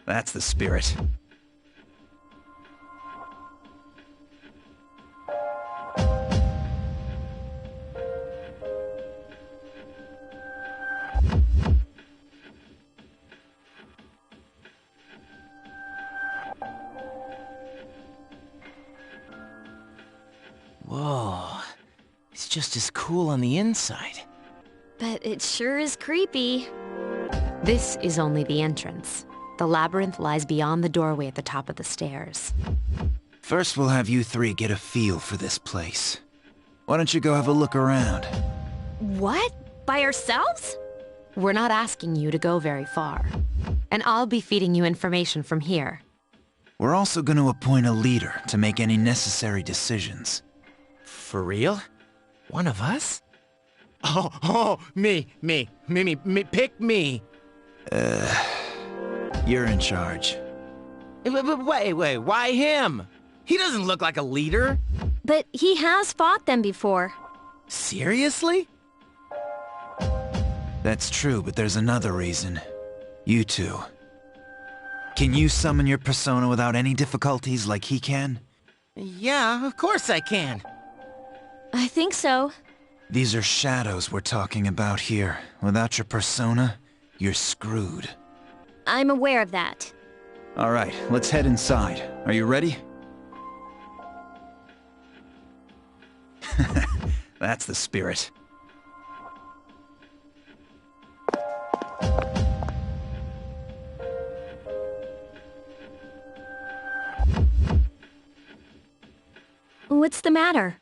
That's the spirit. Whoa. It's just as cool on the inside. But it sure is creepy. This is only the entrance. The labyrinth lies beyond the doorway at the top of the stairs. First, we'll have you three get a feel for this place. Why don't you go have a look around? What? By ourselves? We're not asking you to go very far. And I'll be feeding you information from here. We're also going to appoint a leader to make any necessary decisions. For real? One of us? Oh, me, pick me. You're in charge. Wait, why him? He doesn't look like a leader. But he has fought them before. Seriously? That's true, but there's another reason. You two. Can you summon your persona without any difficulties like he can? Yeah, of course I can. I think so. These are shadows we're talking about here. Without your persona, you're screwed. I'm aware of that. All right, let's head inside. Are you ready? That's the spirit. What's the matter?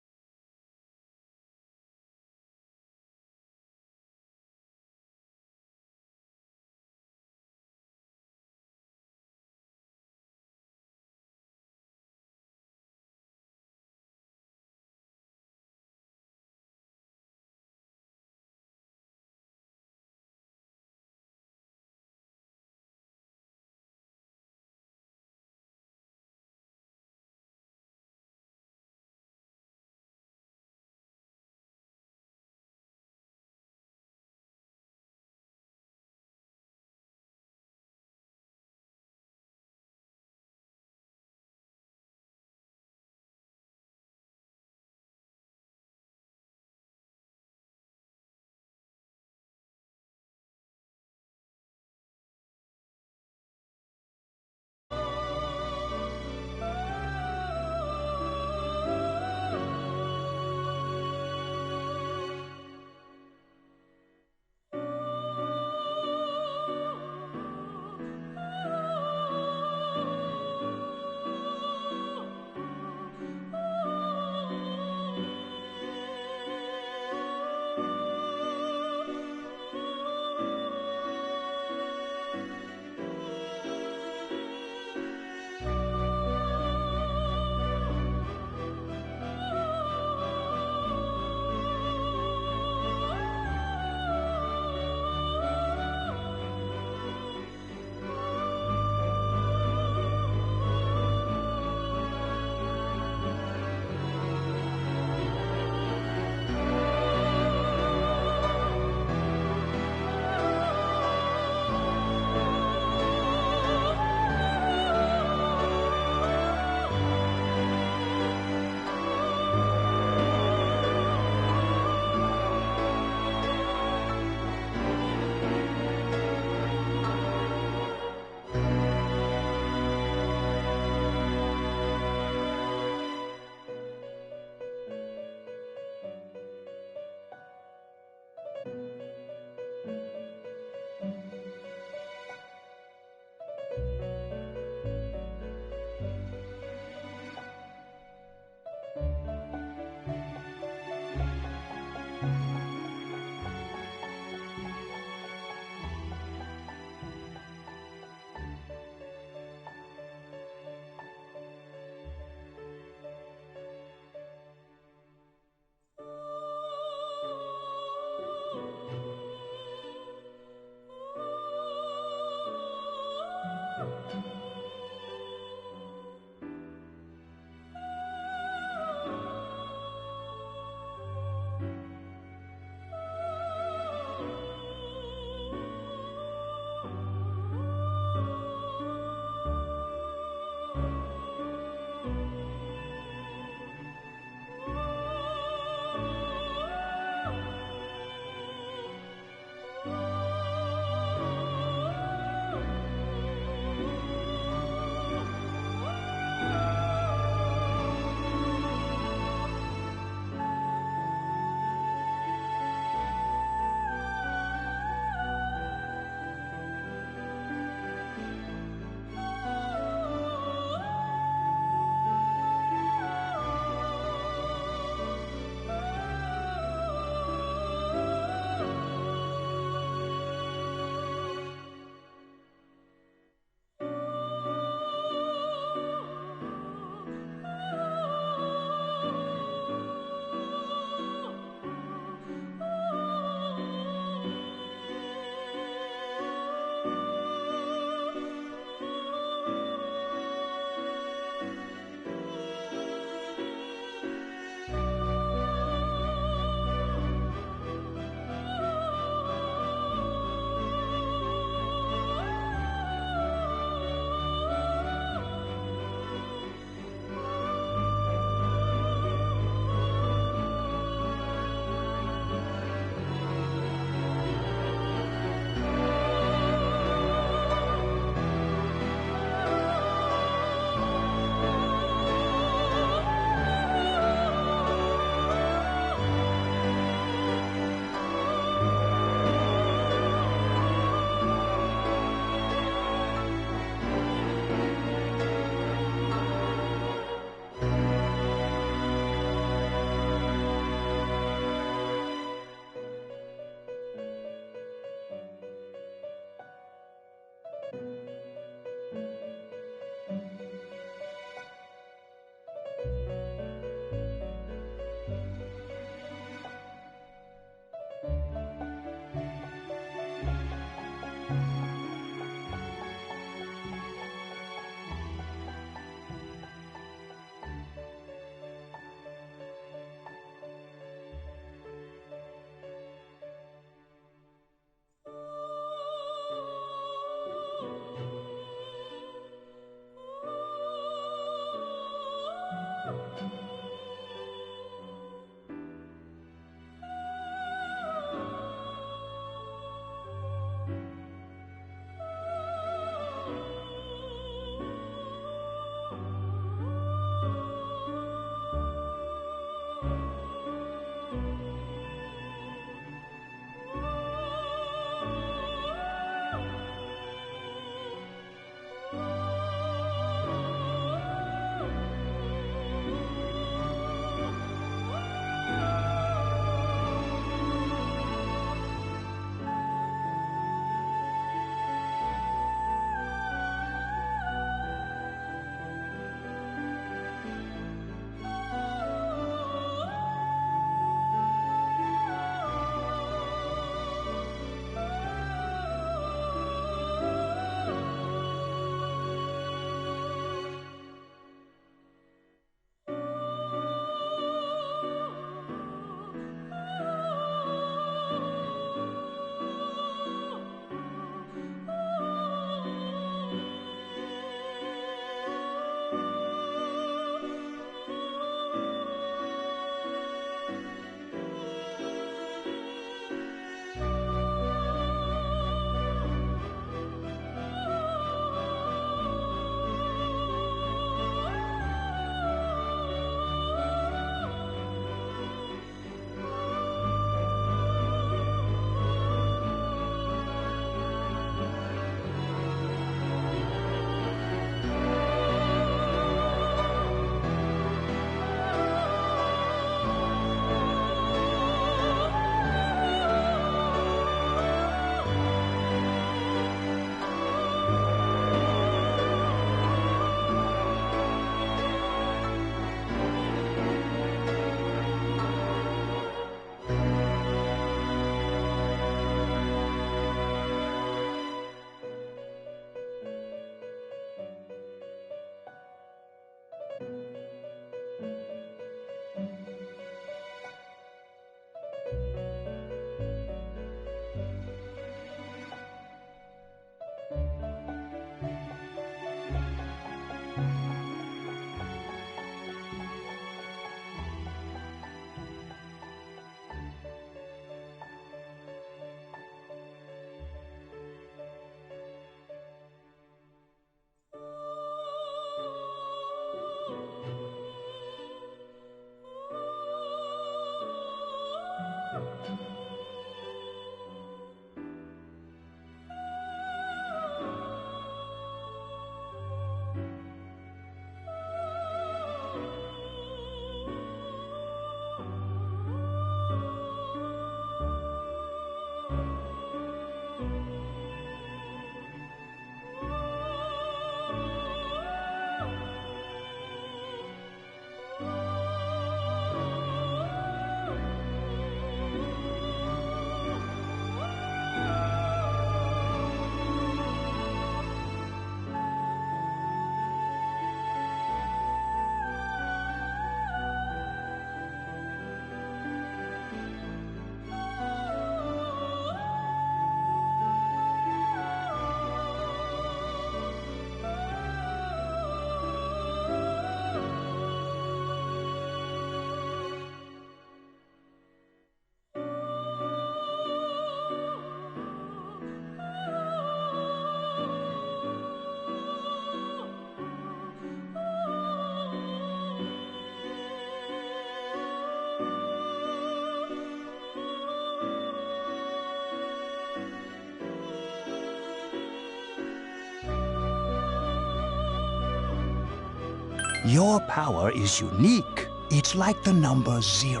Your power is unique. It's like the number 0.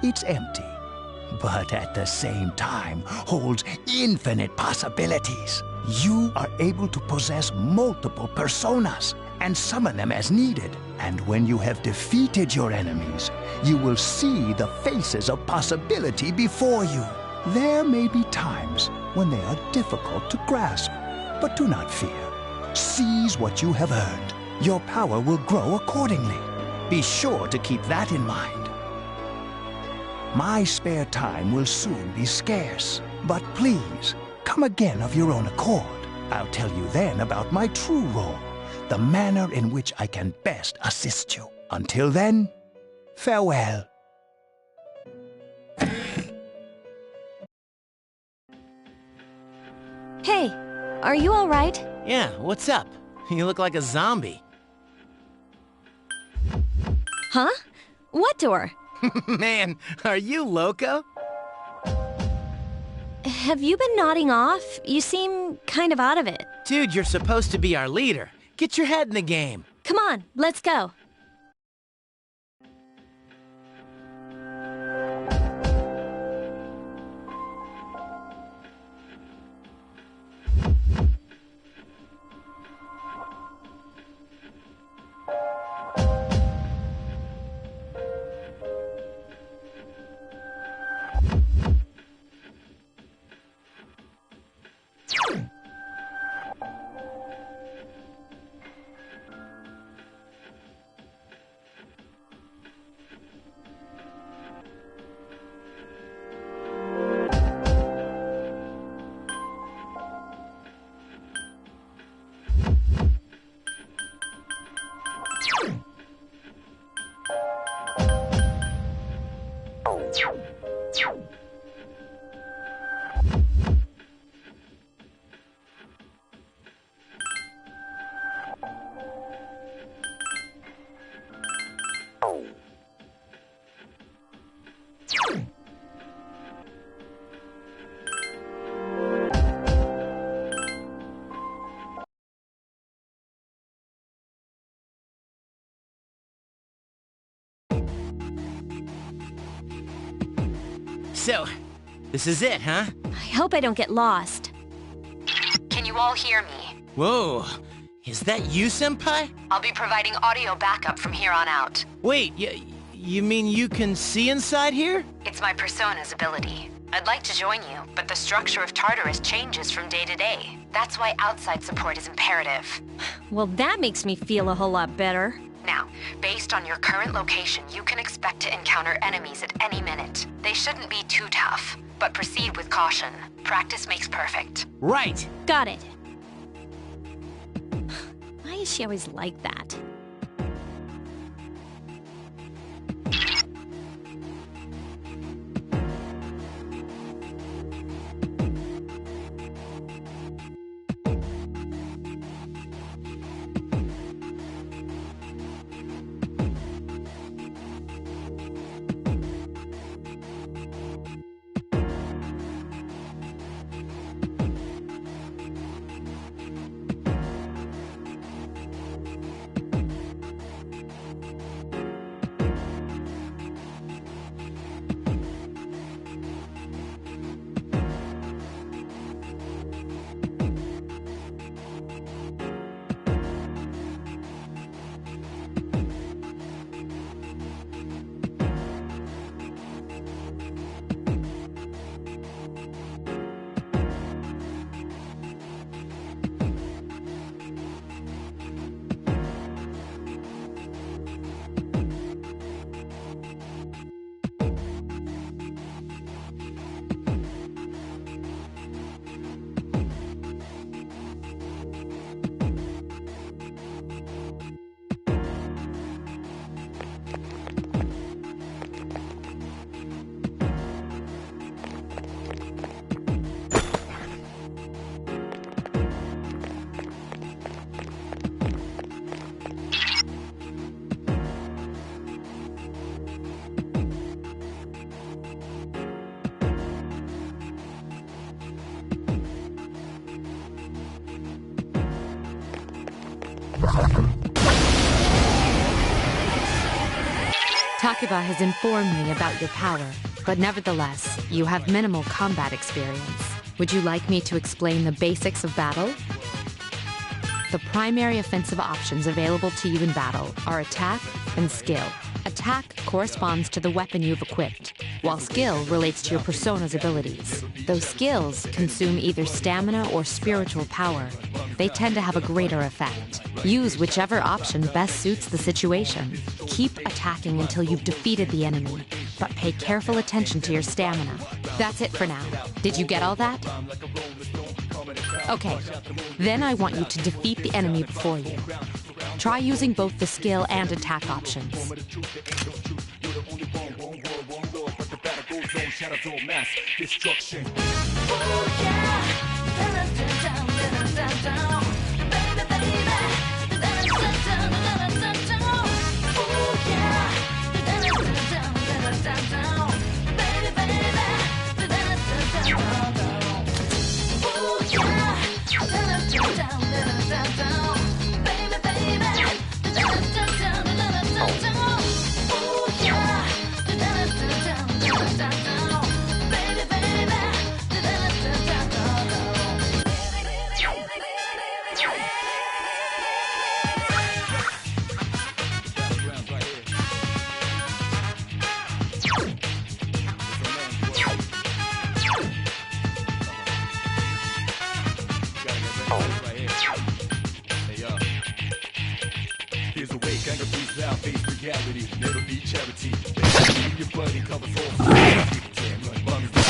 It's empty, but at the same time holds infinite possibilities. You are able to possess multiple personas and summon them as needed. And when you have defeated your enemies, you will see the faces of possibility before you. There may be times when they are difficult to grasp, but do not fear. Seize what you have earned. Your power will grow accordingly. Be sure to keep that in mind. My spare time will soon be scarce, but please, come again of your own accord. I'll tell you then about my true role, the manner in which I can best assist you. Until then, farewell. Hey, are you all right? Yeah, what's up? You look like a zombie. Huh? What door? Man, are you loco? Have you been nodding off? You seem kind of out of it. Dude, you're supposed to be our leader. Get your head in the game. Come on, let's go. So, this is it, huh? I hope I don't get lost. Can you all hear me? Whoa, is that you, Senpai? I'll be providing audio backup from here on out. Wait, you mean you can see inside here? It's my persona's ability. I'd like to join you, but the structure of Tartarus changes from day to day. That's why outside support is imperative. Well, that makes me feel a whole lot better. Now, based on your current location, you can expect to encounter enemies at any minute. They shouldn't be too tough, but proceed with caution. Practice makes perfect. Right. Got it. Why is she always like that? Takeba has informed me about your power, but nevertheless, you have minimal combat experience. Would you like me to explain the basics of battle? The primary offensive options available to you in battle are attack and skill. Attack corresponds to the weapon you've equipped, while skill relates to your persona's abilities. Though skills consume either stamina or spiritual power, they tend to have a greater effect. Use whichever option best suits the situation. Keep attacking until you've defeated the enemy, but pay careful attention to your stamina. That's it for now. Did you get all that? Okay, then I want you to defeat the enemy before you. Try using both the skill and attack options.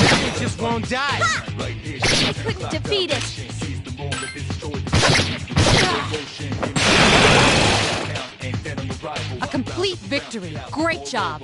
It just won't die. I couldn't defeat it. A complete victory. Great job.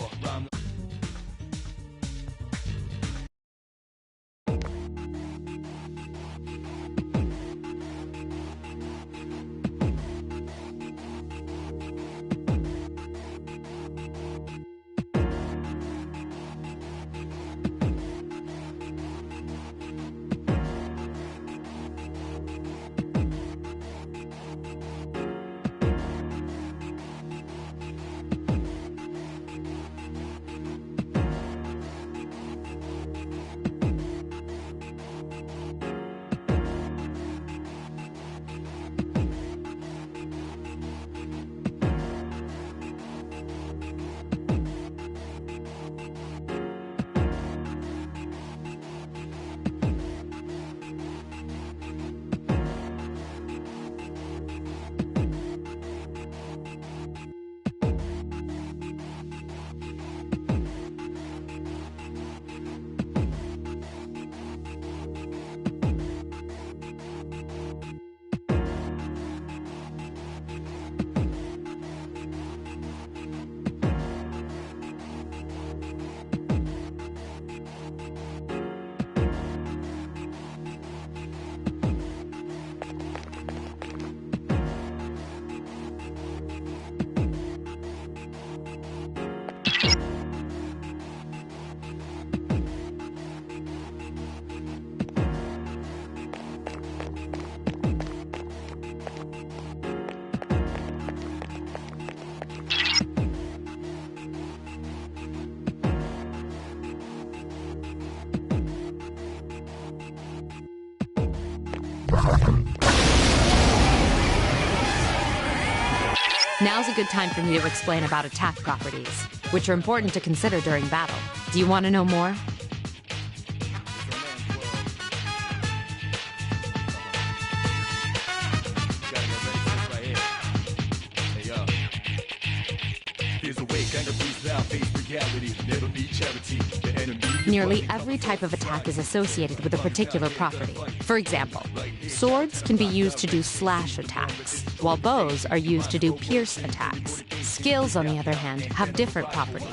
Now's a good time for me to explain about attack properties, which are important to consider during battle. Do you want to know more? Nearly every type of attack is associated with a particular property. For example, swords can be used to do slash attacks, while bows are used to do pierce attacks. Skills, on the other hand, have different properties.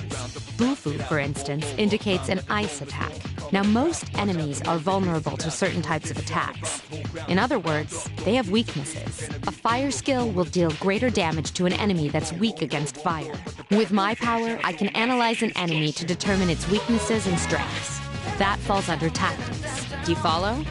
Bufu, for instance, indicates an ice attack. Now, most enemies are vulnerable to certain types of attacks. In other words, they have weaknesses. A fire skill will deal greater damage to an enemy that's weak against fire. With my power, I can analyze an enemy to determine its weaknesses and strengths. That falls under tactics. Do you follow?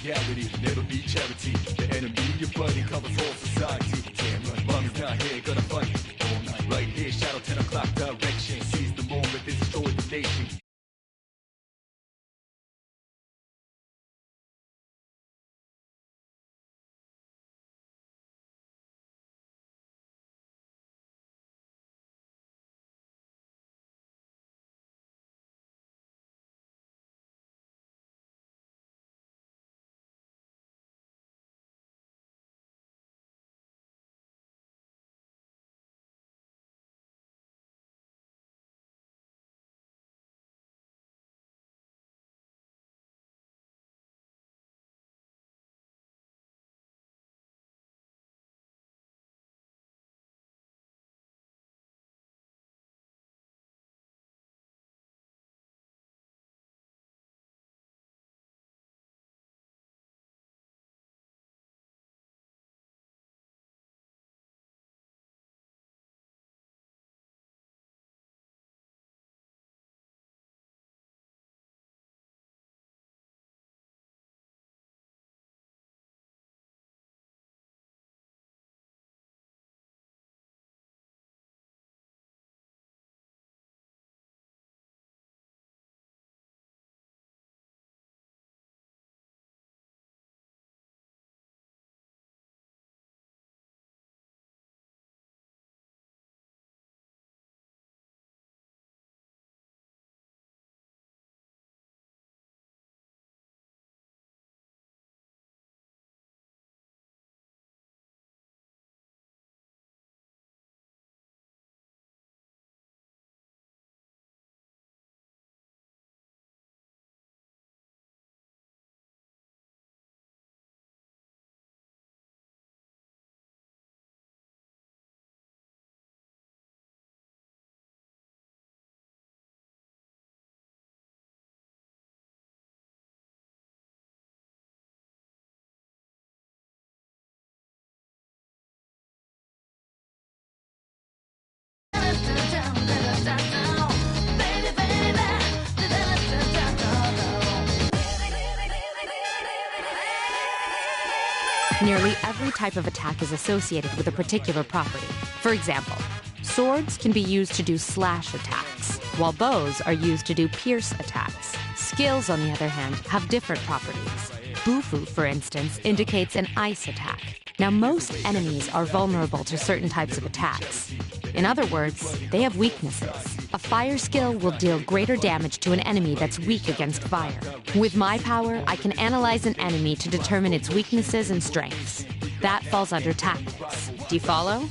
reality, never be charity. The enemy you're fighting covers all society. Damn right, mommy's not here, gonna fight all night. Right here, shadow 10 o'clock direction. Seize the moment, destroy the nation. Nearly every type of attack is associated with a particular property. For example, swords can be used to do slash attacks, while bows are used to do pierce attacks. Skills, on the other hand, have different properties. Bufu, for instance, indicates an ice attack. Now, most enemies are vulnerable to certain types of attacks. In other words, they have weaknesses. A fire skill will deal greater damage to an enemy that's weak against fire. With my power, I can analyze an enemy to determine its weaknesses and strengths. That falls under tactics. Do you follow?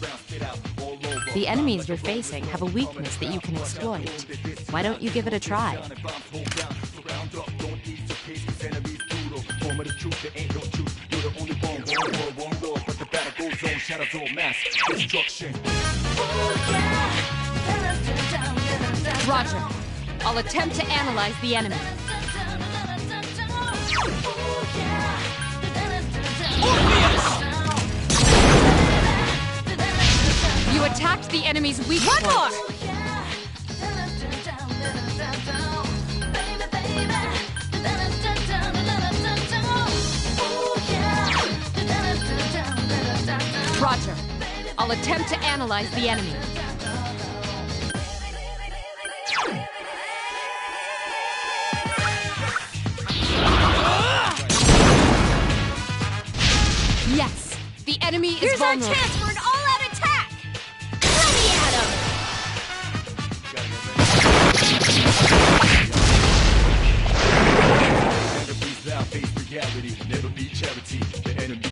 The enemies you're facing have a weakness that you can exploit. Why don't you give it a try? Roger. I'll attempt to analyze the enemy. You attacked the enemy's weak point. One more! Roger. I'll attempt to analyze the enemy. Yes, the enemy is Here's vulnerable. our chance for an all-out attack! Let me at him! Never be loud, face reality, never be charity. The enemy.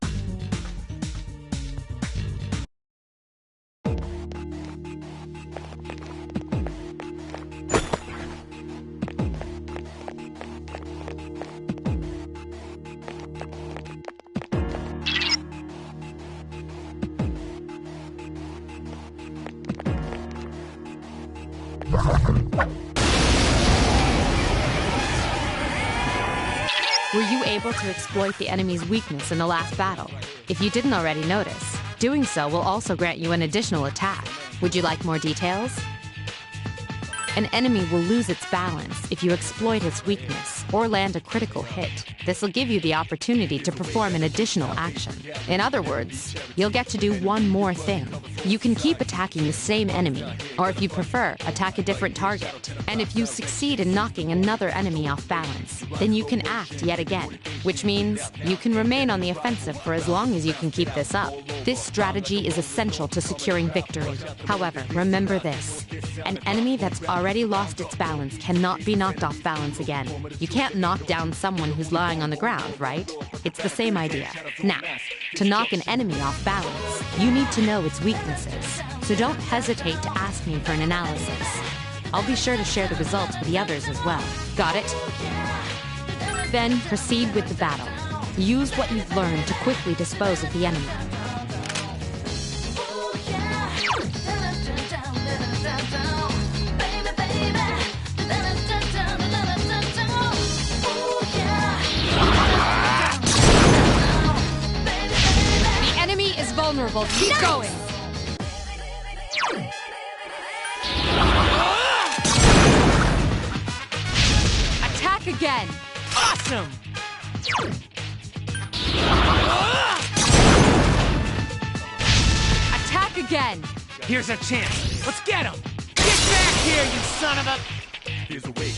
Were you able to exploit the enemy's weakness in the last battle? If you didn't already notice, doing so will also grant you an additional attack. Would you like more details? An enemy will lose its balance if you exploit its weakness or land a critical hit. This'll give you the opportunity to perform an additional action. In other words, you'll get to do one more thing. You can keep attacking the same enemy, or if you prefer, attack a different target. And if you succeed in knocking another enemy off balance, then you can act yet again, which means you can remain on the offensive for as long as you can keep this up. This strategy is essential to securing victory. However, remember this. An enemy that's already lost its balance cannot be knocked off balance again. You can't knock down someone who's lying on the ground, right? It's the same idea. Now, to knock an enemy off balance, you need to know its weaknesses. So don't hesitate to ask me for an analysis. I'll be sure to share the results with the others as well. Got it? Then proceed with the battle. Use what you've learned to quickly dispose of the enemy. The enemy is vulnerable. Keep going. Attack again. Awesome! Attack again. Here's our chance. Let's get him! Get back here, you son of a... Here's a way,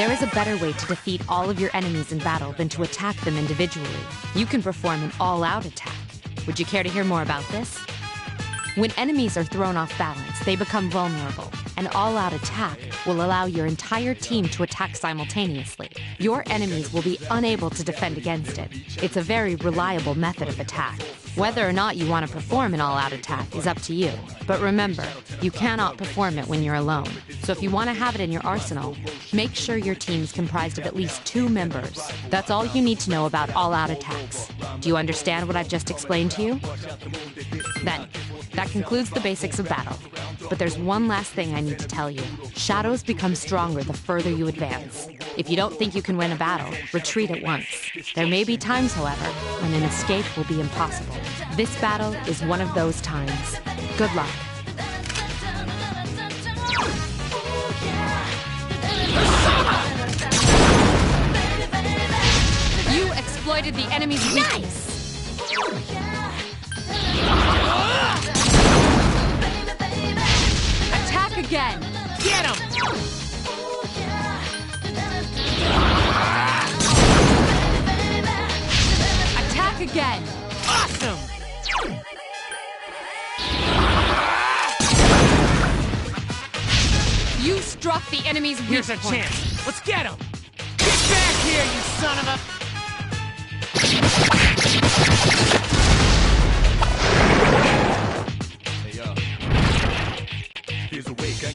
There is a better way to defeat all of your enemies in battle than to attack them individually. You can perform an all-out attack. Would you care to hear more about this? When enemies are thrown off balance, they become vulnerable. An all-out attack will allow your entire team to attack simultaneously. Your enemies will be unable to defend against it. It's a very reliable method of attack. Whether or not you want to perform an all-out attack is up to you. But remember, you cannot perform it when you're alone. So if you want to have it in your arsenal, make sure your team's comprised of at least 2 members. That's all you need to know about all-out attacks. Do you understand what I've just explained to you? Then, that concludes the basics of battle. But there's one last thing I need to tell you. Shadows become stronger the further you advance. If you don't think you can win a battle, retreat at once. There may be times, however, when an escape will be impossible. This battle is one of those times. Good luck. You exploited the enemy's weakness. Attack again. Get him! Attack again. Awesome! You struck the enemy's weak Here's our point. chance. Let's get him! Get back here, you son of a... Here's a way, gang.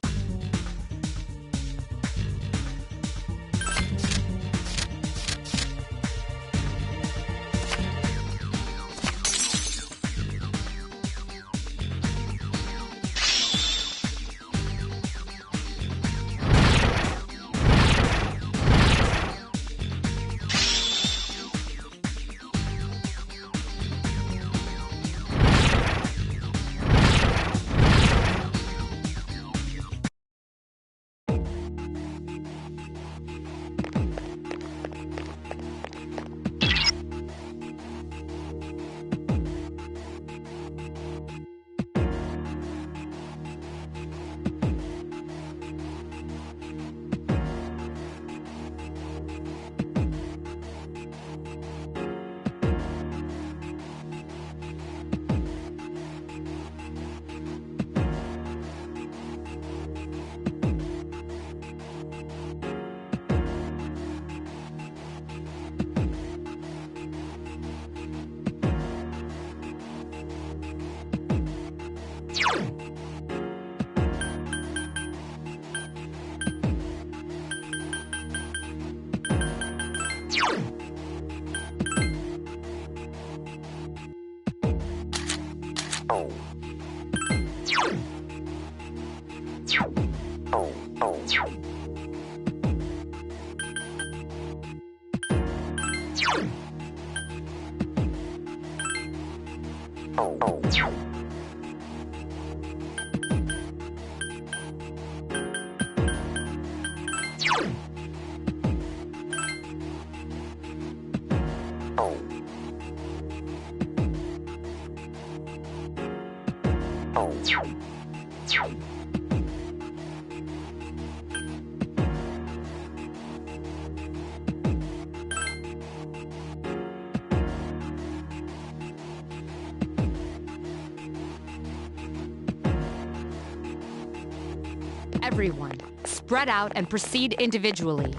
Everyone, spread out and proceed individually.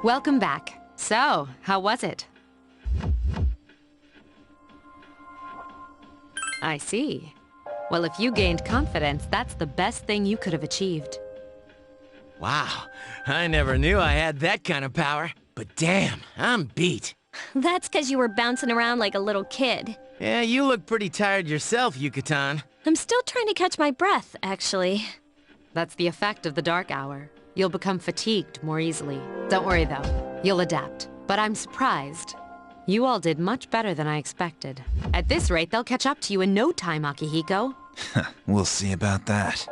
Welcome back. So, how was it? I see. Well, if you gained confidence, that's the best thing you could have achieved. Wow, I never knew I had that kind of power. But damn, I'm beat. That's because you were bouncing around like a little kid. Yeah, you look pretty tired yourself, Yucatan. I'm still trying to catch my breath, actually. That's the effect of the dark hour. You'll become fatigued more easily. Don't worry, though. You'll adapt. But I'm surprised. You all did much better than I expected. At this rate, they'll catch up to you in no time, Akihiko. We'll see about that.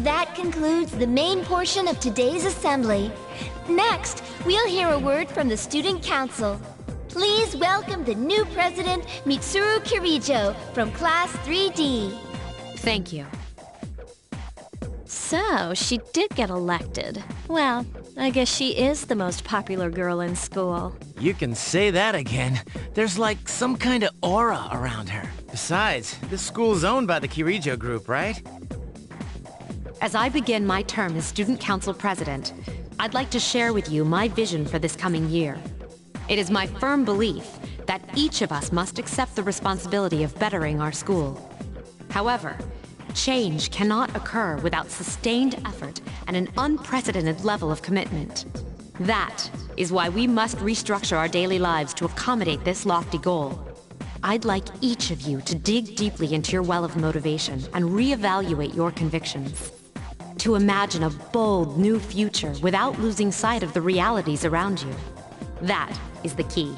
That concludes the main portion of today's assembly. Next, we'll hear a word from the Student Council. Please welcome the new president, Mitsuru Kirijo, from Class 3D. Thank you. So, she did get elected. Well, I guess she is the most popular girl in school. You can say that again. There's like some kind of aura around her. Besides, this school's owned by the Kirijo Group, right? As I begin my term as Student Council President, I'd like to share with you my vision for this coming year. It is my firm belief that each of us must accept the responsibility of bettering our school. However, change cannot occur without sustained effort and an unprecedented level of commitment. That is why we must restructure our daily lives to accommodate this lofty goal. I'd like each of you to dig deeply into your well of motivation and reevaluate your convictions. To imagine a bold new future without losing sight of the realities around you. That is the key.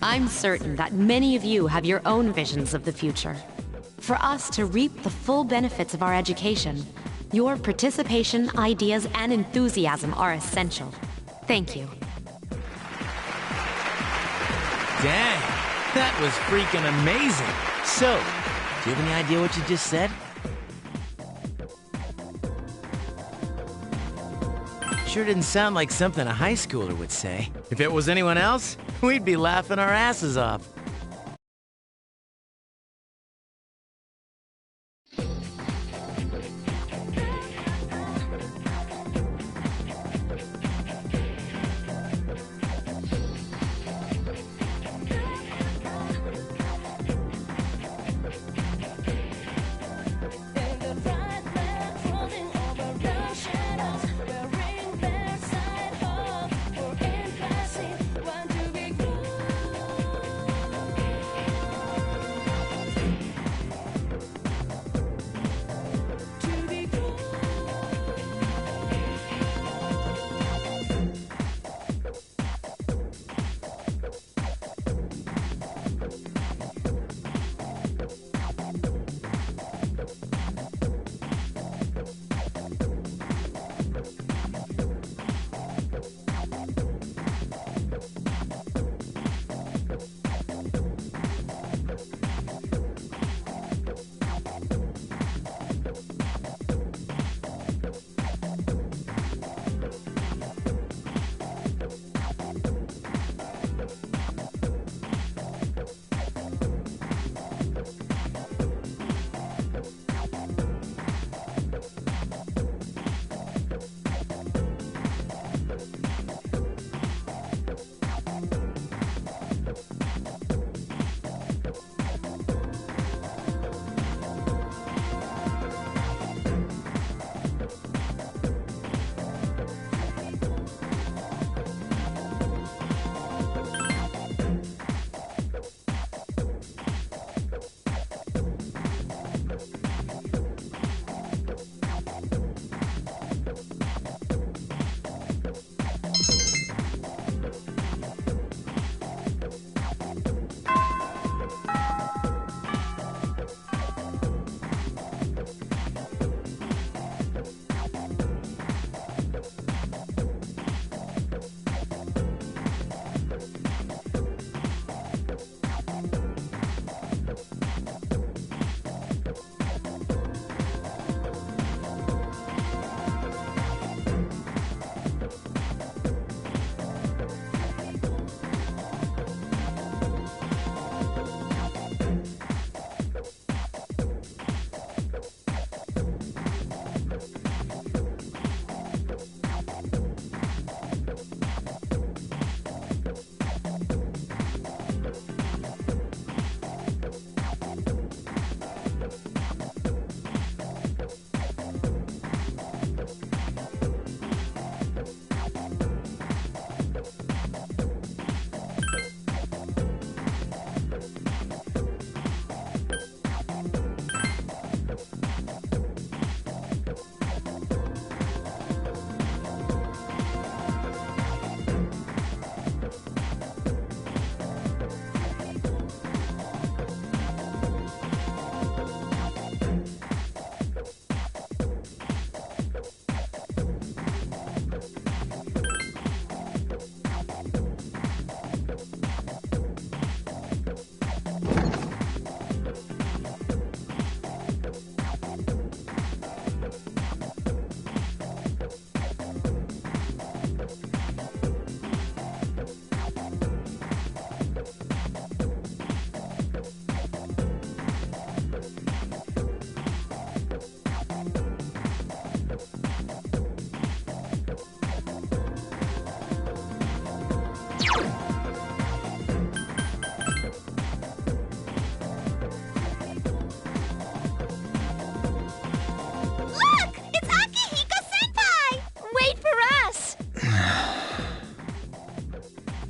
I'm certain that many of you have your own visions of the future. For us to reap the full benefits of our education, your participation, ideas, and enthusiasm are essential. Thank you. Dang, that was freaking amazing. So, do you have any idea what you just said? Sure didn't sound like something a high schooler would say. If it was anyone else, we'd be laughing our asses off.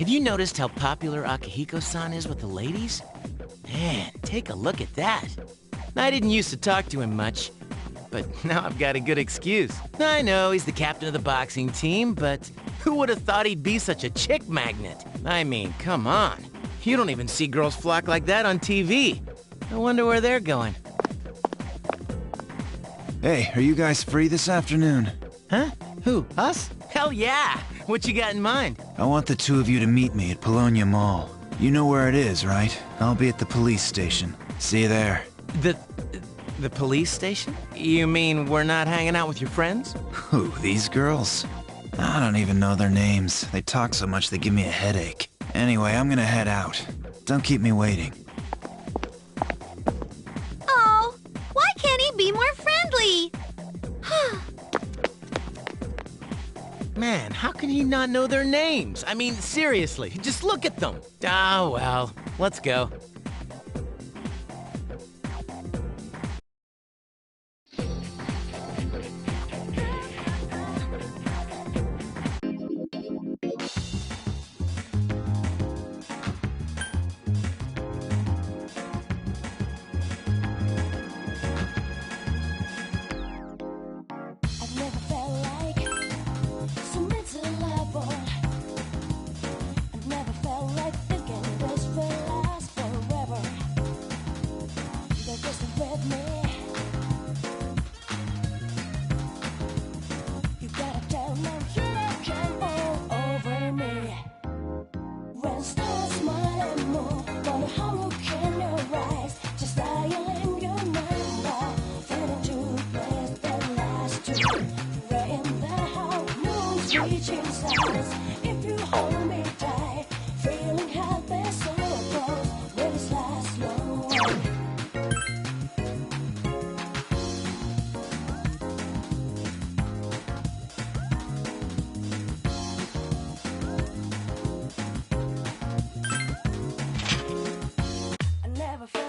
Have you noticed how popular Akihiko-san is with the ladies? Man, take a look at that. I didn't used to talk to him much, but now I've got a good excuse. I know he's the captain of the boxing team, but who would have thought he'd be such a chick magnet? I mean, come on. You don't even see girls flock like that on TV. I wonder where they're going. Hey, are you guys free this afternoon? Huh? Who, us? Hell yeah! What you got in mind? I want the two of you to meet me at Polonia Mall. You know where it is, right? I'll be at the police station. See you there. The police station? You mean we're not hanging out with your friends? Who, these girls? I don't even know their names. They talk so much they give me a headache. Anyway, I'm gonna head out. Don't keep me waiting. Oh, why can't he be more friendly? Man, how can he not know their names? I mean, seriously, just look at them. Ah, well, let's go. I've never felt like so miserable. I've never felt like thinking this will last forever. They're just with me. You gotta tell them you can all over me. When stars smile and move, wonder how look in your eyes, just dialing your number, fading to place that last you. Right in the house, moon's reaching stars. If you hold me tight, feeling happy, so close, will this last long?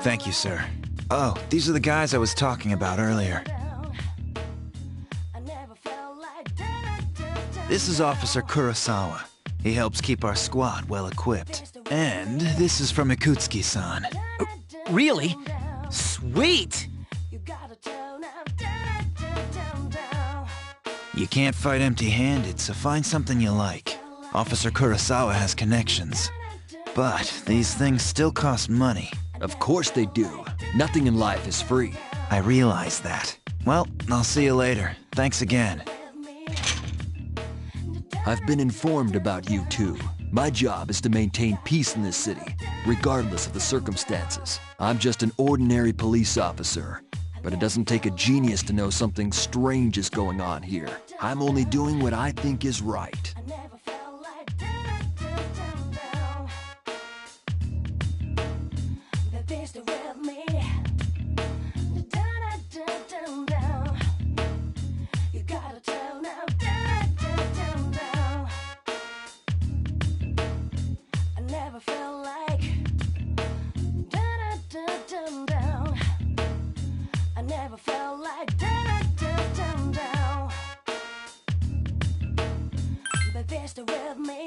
Thank you, sir. Oh, these are the guys I was talking about earlier. This is Officer Kurosawa. He helps keep our squad well equipped. And this is from Ikutsuki-san. Really? Sweet! You can't fight empty-handed, so find something you like. Officer Kurosawa has connections. But these things still cost money. Of course they do. Nothing in life is free. I realize that. Well, I'll see you later. Thanks again. I've been informed about you two. My job is to maintain peace in this city, regardless of the circumstances. I'm just an ordinary police officer, but it doesn't take a genius to know something strange is going on here. I'm only doing what I think is right. With me,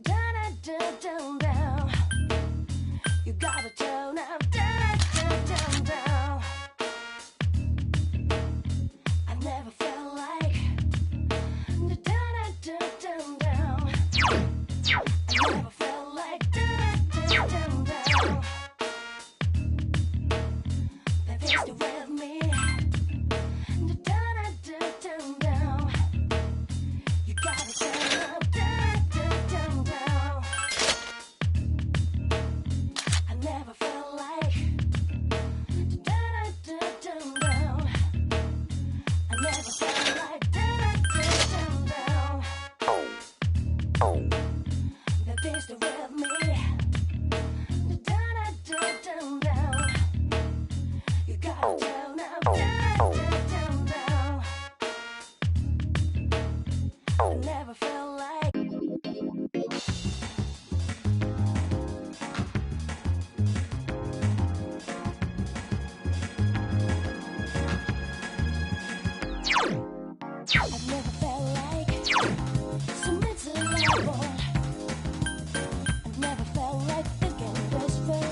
down, down, down, down. You gotta tell now. best friend.